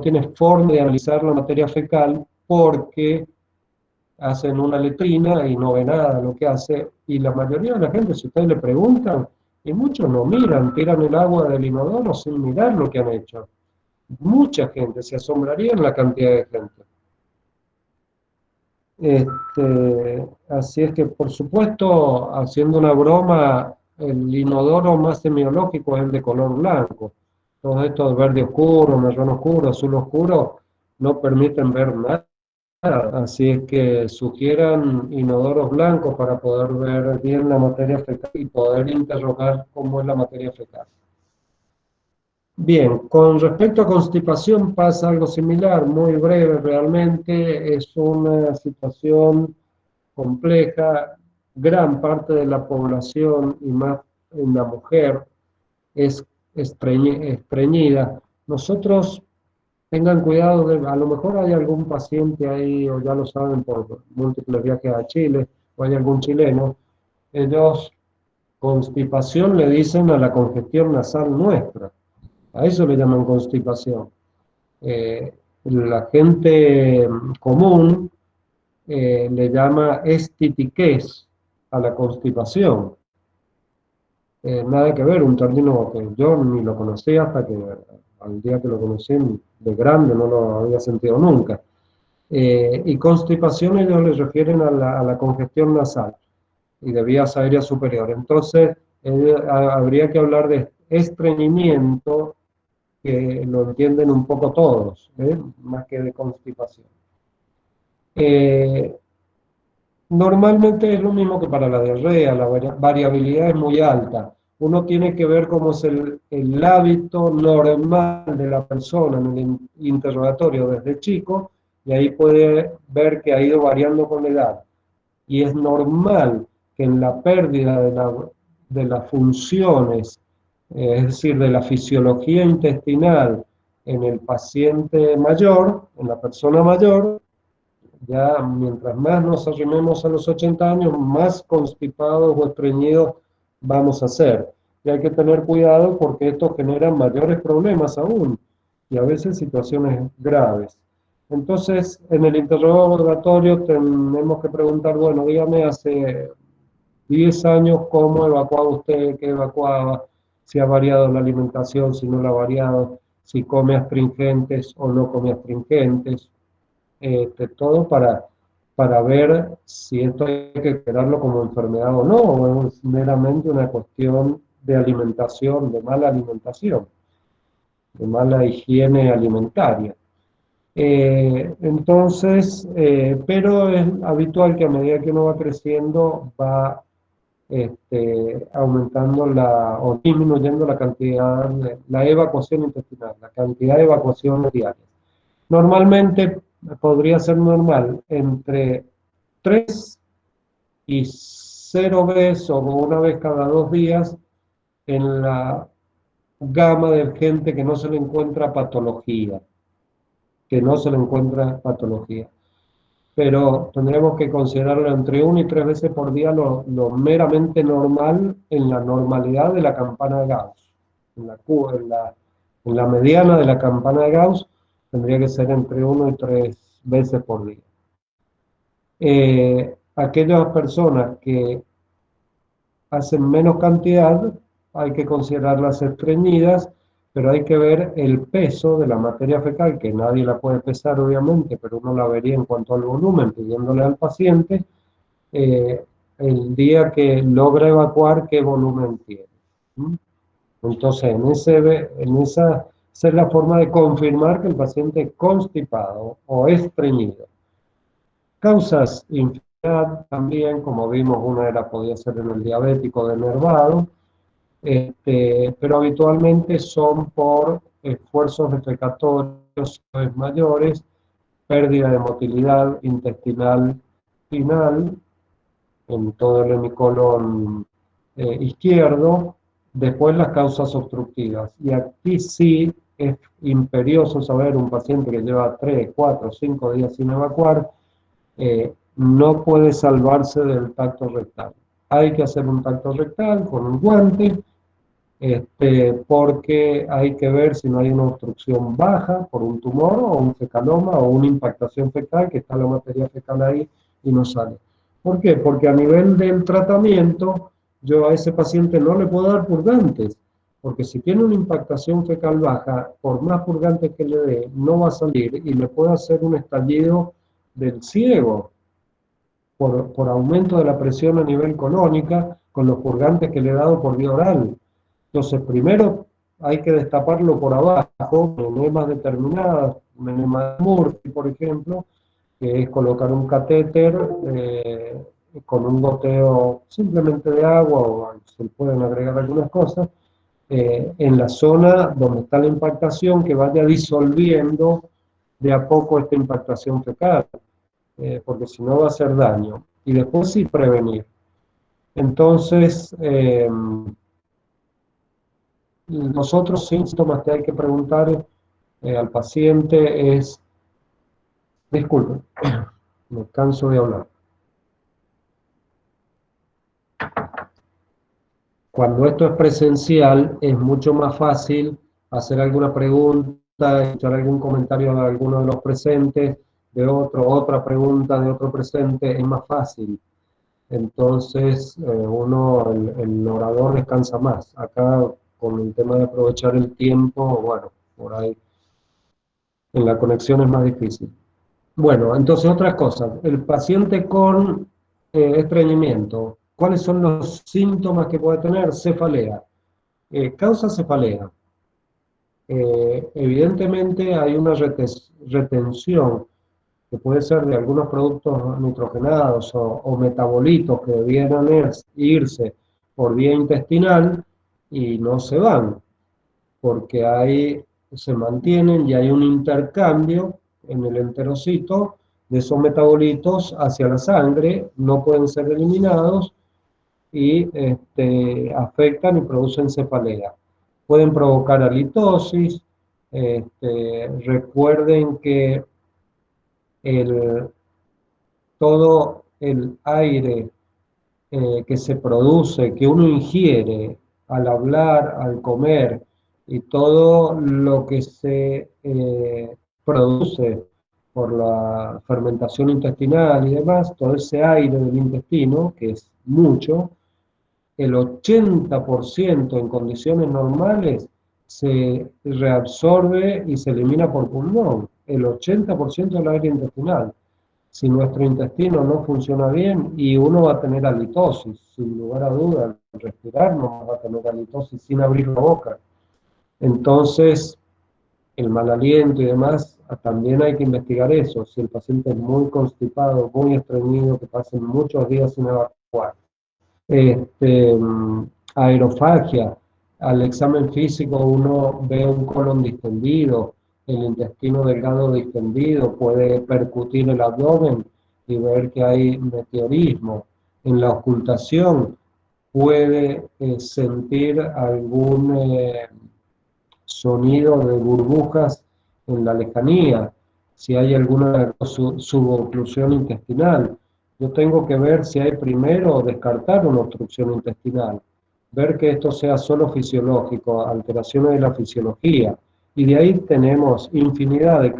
tiene forma de analizar la materia fecal porque hacen una letrina y no ve nada lo que hace, y la mayoría de la gente, si ustedes le preguntan, y muchos no miran, tiran el agua del inodoro sin mirar lo que han hecho. Mucha gente, se asombraría en la cantidad de gente. Así es que, por supuesto, haciendo una broma, el inodoro más semiológico es el de color blanco. Todos estos verde oscuro, marrón oscuro, azul oscuro, no permiten ver nada. Así es que sugieran inodoros blancos para poder ver bien la materia fecal y poder interrogar cómo es la materia fecal. Bien, con respecto a constipación pasa algo similar, muy breve realmente, es una situación compleja. Gran parte de la población, y más en la mujer, es estreñida. Nosotros, tengan cuidado, a lo mejor hay algún paciente ahí, o ya lo saben por múltiples viajes a Chile, o hay algún chileno, ellos constipación le dicen a la congestión nasal nuestra, a eso le llaman constipación. La gente común le llama estitiquez a la constipación. Nada que ver, un término que yo ni lo conocía hasta que al día que lo conocí de grande no lo había sentido nunca. Y constipación ellos les refieren a la congestión nasal y de vías aéreas superiores. Entonces, habría que hablar de estreñimiento, que lo entienden un poco todos, más que de constipación. Normalmente es lo mismo que para la diarrea, la variabilidad es muy alta. Uno tiene que ver cómo es el hábito normal de la persona en el interrogatorio desde chico, y ahí puede ver que ha ido variando con la edad. Y es normal que en la pérdida de las funciones, es decir, de la fisiología intestinal en el paciente mayor, en la persona mayor, ya mientras más nos arrimemos a los 80 años, más constipados o estreñidos vamos a ser. Y hay que tener cuidado porque esto genera mayores problemas aún, y a veces situaciones graves. Entonces, en el interrogatorio tenemos que preguntar, bueno, dígame, hace 10 años, ¿cómo evacuaba usted? ¿Qué evacuaba? Si ha variado la alimentación, si no la ha variado, si come astringentes o no come astringentes. Todo para ver si esto hay que quedarlo como enfermedad o no, o es meramente una cuestión de alimentación, de mala alimentación, de mala higiene alimentaria. Entonces, pero es habitual que a medida que uno va creciendo va aumentando o disminuyendo la cantidad, la evacuación intestinal, la cantidad de evacuaciones diarias. Normalmente podría ser normal entre 3 y 0 veces o una vez cada 2 días en la gama de gente que no se le encuentra patología, pero tendremos que considerarlo entre 1 y 3 veces por día lo meramente normal en la normalidad de la campana de Gauss. En la mediana de la campana de Gauss tendría que ser entre 1 y 3 veces por día. Aquellas personas que hacen menos cantidad hay que considerarlas estreñidas, pero hay que ver el peso de la materia fecal, que nadie la puede pesar obviamente, pero uno la vería en cuanto al volumen, pidiéndole al paciente el día que logra evacuar qué volumen tiene. Entonces, esa es la forma de confirmar que el paciente es constipado o estreñido. Causas infinidad también, como vimos, podía ser en el diabético denervado, pero habitualmente son por esfuerzos defecatorios mayores, pérdida de motilidad intestinal final en todo el hemicolon izquierdo, después las causas obstructivas. Y aquí sí es imperioso saber un paciente que lleva 3, 4, 5 días sin evacuar, no puede salvarse del tacto rectal. Hay que hacer un tacto rectal con un guante, porque hay que ver si no hay una obstrucción baja por un tumor o un fecaloma o una impactación fecal, que está la materia fecal ahí y no sale. ¿Por qué? Porque a nivel del tratamiento, yo a ese paciente no le puedo dar purgantes, porque si tiene una impactación fecal baja, por más purgantes que le dé, no va a salir y le puede hacer un estallido del ciego por aumento de la presión a nivel colónica con los purgantes que le he dado por vía oral. Entonces, primero hay que destaparlo por abajo, con enemas determinadas, un enema de Murphy, por ejemplo, que es colocar un catéter con un goteo simplemente de agua, o se le pueden agregar algunas cosas, en la zona donde está la impactación, que vaya disolviendo de a poco esta impactación fecal, porque si no va a hacer daño. Y después sí prevenir. Entonces, los otros síntomas que hay que preguntar al paciente es, disculpen, me canso de hablar. Cuando esto es presencial, es mucho más fácil hacer alguna pregunta, echar algún comentario de alguno de los presentes, de otra pregunta de otro presente, es más fácil. Entonces, el orador descansa más. Acá, con el tema de aprovechar el tiempo, bueno, por ahí en la conexión es más difícil. Bueno, entonces otras cosas. El paciente con estreñimiento, ¿cuáles son los síntomas que puede tener? Cefalea. Causa cefalea. Evidentemente hay una retención que puede ser de algunos productos nitrogenados o metabolitos que debieran irse por vía intestinal y no se van, porque ahí se mantienen y hay un intercambio en el enterocito de esos metabolitos hacia la sangre, no pueden ser eliminados y afectan y producen cefalea. Pueden provocar halitosis. Recuerden que todo el aire que se produce, que uno ingiere al hablar, al comer, y todo lo que se produce por la fermentación intestinal y demás, todo ese aire del intestino, que es mucho, el 80% en condiciones normales se reabsorbe y se elimina por pulmón, el 80% del aire intestinal. si nuestro intestino no funciona bien, y uno va a tener halitosis, sin lugar a dudas, al respirar no va a tener halitosis sin abrir la boca. Entonces, el mal aliento y demás, también hay que investigar eso, si el paciente es muy constipado, muy estreñido, que pasen muchos días sin evacuar. Aerofagia, al examen físico uno ve un colon distendido, el intestino delgado distendido, puede percutir el abdomen y ver que hay meteorismo. En la ocultación puede sentir algún sonido de burbujas en la lejanía, si hay alguna suboclusión intestinal. Yo tengo que ver si hay primero descartar una obstrucción intestinal, ver que esto sea solo fisiológico, alteraciones de la fisiología, y de ahí tenemos infinidad de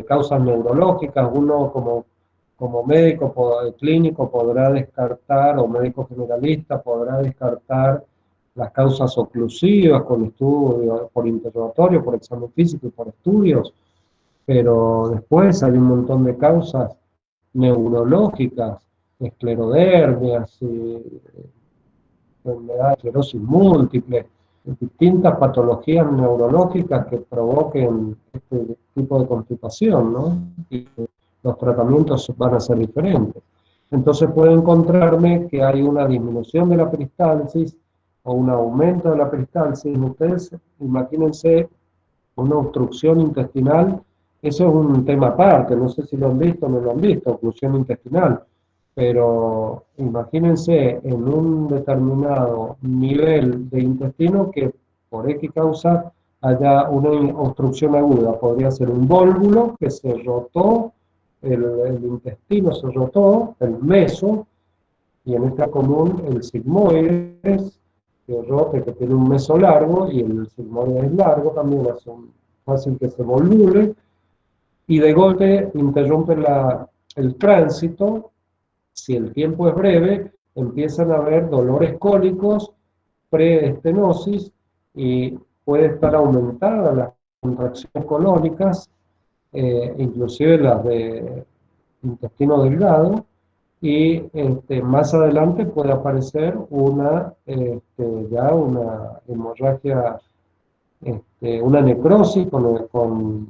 causas neurológicas. Uno como médico clínico podrá descartar, o médico generalista podrá descartar las causas oclusivas con estudios, por interrogatorio, por examen físico y por estudios, pero después hay un montón de causas neurológicas, esclerodermias, enfermedad de esclerosis múltiple, distintas patologías neurológicas que provoquen este tipo de constipación, ¿no? Y los tratamientos van a ser diferentes. Entonces puede encontrarme que hay una disminución de la peristalsis o un aumento de la peristalsis. Ustedes imagínense una obstrucción intestinal, eso es un tema aparte, no sé si lo han visto o no lo han visto, oclusión intestinal, pero imagínense en un determinado nivel de intestino que por X causa haya una obstrucción aguda, podría ser un vólvulo que se rotó, el intestino se rotó, el meso, y en esta común el sigmoides, que tiene un meso largo, y el sigmoides es largo también, es fácil que se volvule, y de golpe interrumpe el tránsito. Si el tiempo es breve, empiezan a haber dolores cólicos, preestenosis, y puede estar aumentada las contracciones colónicas, inclusive las de intestino delgado, y más adelante puede aparecer ya una hemorragia, una necrosis con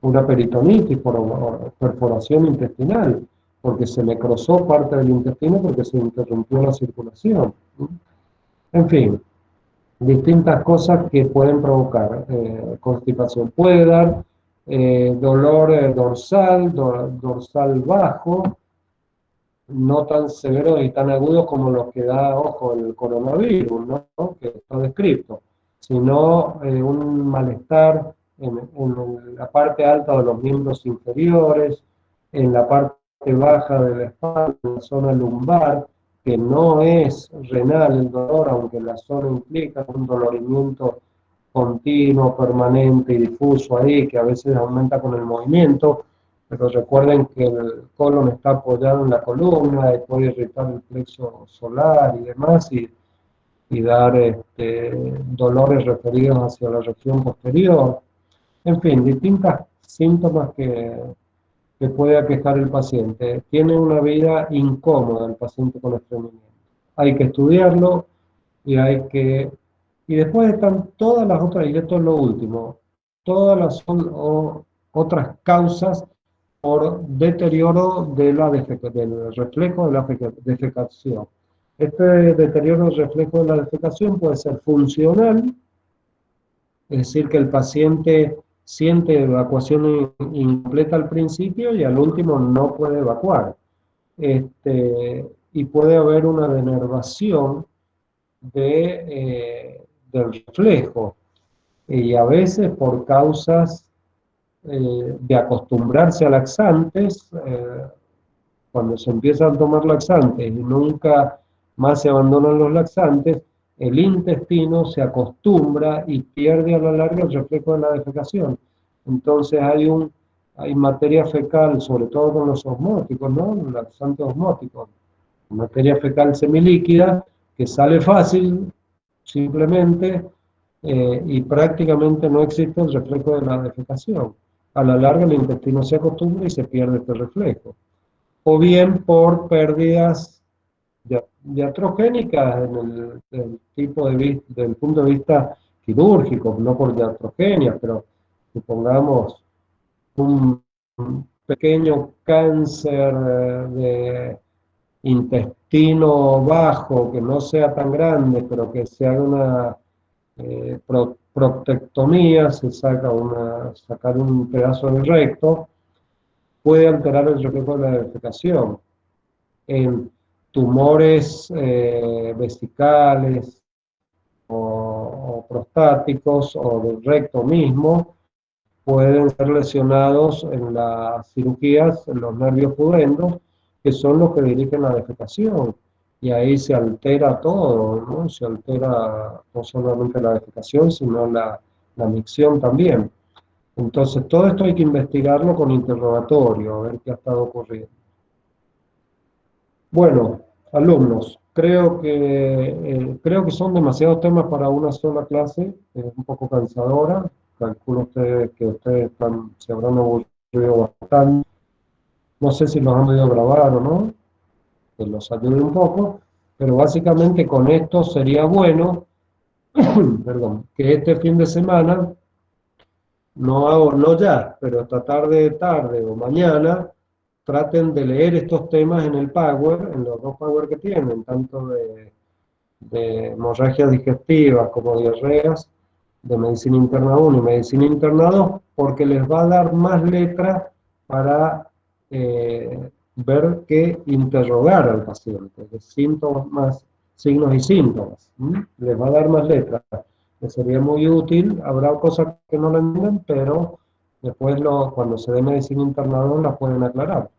una peritonitis por perforación intestinal, porque se necrosó parte del intestino porque se interrumpió la circulación. En fin, distintas cosas que pueden provocar constipación. Puede dar dolor dorsal bajo, no tan severos y tan agudos como los que da, ojo, el coronavirus, ¿no? Que está descrito, sino un malestar en la parte alta de los miembros inferiores, en la parte baja de la espalda, en la zona lumbar, que no es renal el dolor, aunque la zona implica un dolorimiento continuo, permanente y difuso ahí, que a veces aumenta con el movimiento, pero recuerden que el colon está apoyado en la columna y puede irritar el plexo solar y demás, y dar dolores referidos hacia la región posterior. En fin, distintos síntomas que puede aquejar el paciente. Tiene una vida incómoda el paciente con estreñimiento. Hay que estudiarlo y y después están todas las otras, y esto es lo último, todas las otras causas por deterioro del reflejo de la defecación. Este deterioro del reflejo de la defecación puede ser funcional, es decir, que el paciente siente evacuación incompleta al principio y al último no puede evacuar. Y puede haber una denervación del reflejo, y a veces por causas de acostumbrarse a laxantes, cuando se empiezan a tomar laxantes y nunca más se abandonan los laxantes, el intestino se acostumbra y pierde a la larga el reflejo de la defecación. Entonces hay materia fecal, sobre todo con los osmóticos, ¿no? Los laxantes osmóticos, materia fecal semilíquida que sale fácil, simplemente, y prácticamente no existe el reflejo de la defecación. a la larga el intestino se acostumbra y se pierde este reflejo. O bien por pérdidas iatrogénicas del tipo del punto de vista quirúrgico, no por iatrogenia, pero supongamos un pequeño cáncer de intestino bajo, que no sea tan grande, pero que se haga una proctectomía, se sacar un pedazo del recto, puede alterar el reflejo de la defecación. En tumores vesicales o prostáticos o del recto mismo, pueden ser lesionados en las cirugías, en los nervios pudendos, que son los que dirigen la defecación. Y ahí se altera todo, ¿no? Se altera no solamente la defecación, sino la micción también. Entonces, todo esto hay que investigarlo con interrogatorio, a ver qué ha estado ocurriendo. Bueno, alumnos, creo que son demasiados temas para una sola clase, es un poco cansadora. Calculo ustedes que ustedes se habrán aburrido bastante. No sé si los han podido grabar o no, que los ayude un poco, pero básicamente con esto sería bueno, perdón, que este fin de semana, no ya, pero esta tarde o mañana, traten de leer estos temas en el Power, en los dos Power que tienen, tanto de hemorragias digestivas como diarreas, de medicina interna 1 y medicina interna 2, porque les va a dar más letras para ver qué interrogar al paciente, de síntomas, signos y síntomas. Les va a dar más letras. Les sería muy útil, habrá cosas que no lo entienden, pero después cuando se dé medicina interna 2 las pueden aclarar.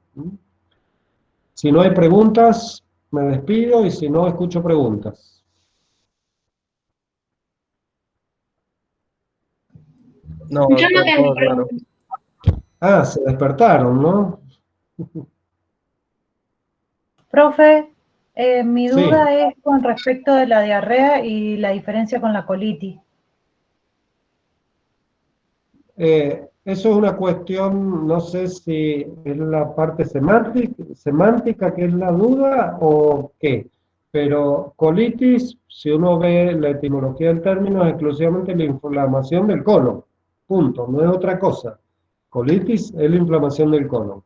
Si no hay preguntas, me despido, y si no, escucho preguntas. No, Yo no tengo todo claro. preguntas. Ah, se despertaron, ¿no? Profe, mi Sí. duda es con respecto de la diarrea y la diferencia con la colitis. Eso es una cuestión, no sé si es la parte semántica que es la duda o qué, pero colitis, si uno ve la etimología del término, es exclusivamente la inflamación del colon, punto, no es otra cosa. Colitis es la inflamación del colon.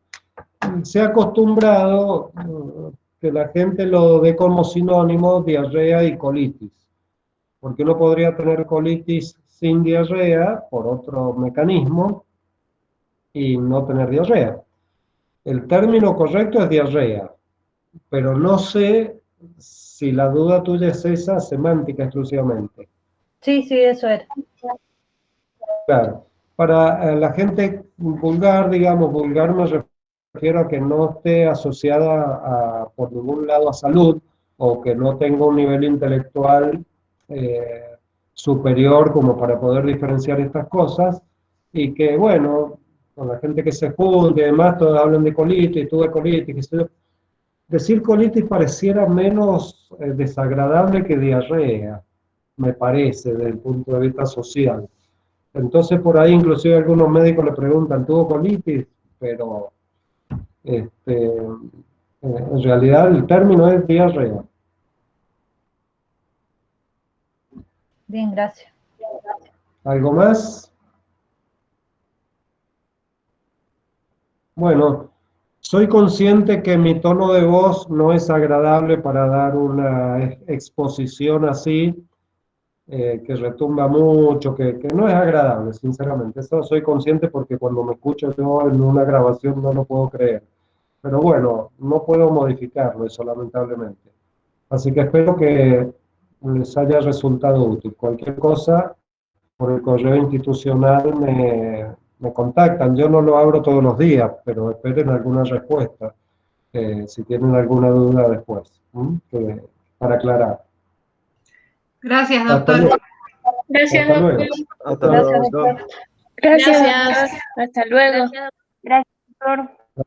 Se ha acostumbrado que la gente lo dé como sinónimo diarrea y colitis, porque uno podría tener colitis sin diarrea por otro mecanismo y no tener diarrea. El término correcto es diarrea, pero no sé si la duda tuya es esa, semántica exclusivamente. Sí, eso era. Claro, para la gente vulgar, digamos, vulgar me refiero a que no esté asociada por ningún lado a salud, o que no tenga un nivel intelectual superior como para poder diferenciar estas cosas, y que, bueno, con la gente que se junte y demás, todos hablan de colitis, tuve colitis, qué sé yo. Decir colitis pareciera menos desagradable que diarrea, me parece, desde el punto de vista social. Entonces por ahí inclusive algunos médicos le preguntan, ¿tuvo colitis? Pero en realidad el término es diarrea. Bien, gracias. ¿Algo más? Bueno, soy consciente que mi tono de voz no es agradable para dar una exposición así, que retumba mucho, que no es agradable, sinceramente. Eso soy consciente porque cuando me escucho yo en una grabación no lo puedo creer. Pero bueno, no puedo modificarlo eso, lamentablemente. Así que espero que les haya resultado útil. Cualquier cosa, por el correo institucional me contactan. Yo no lo abro todos los días, pero esperen alguna respuesta, si tienen alguna duda después, para aclarar. Gracias, Hasta doctor. luego. Gracias, Hasta luego. doctor. Hasta Gracias, luego, doctor. doctor. Gracias. Gracias. Hasta luego. Gracias, doctor.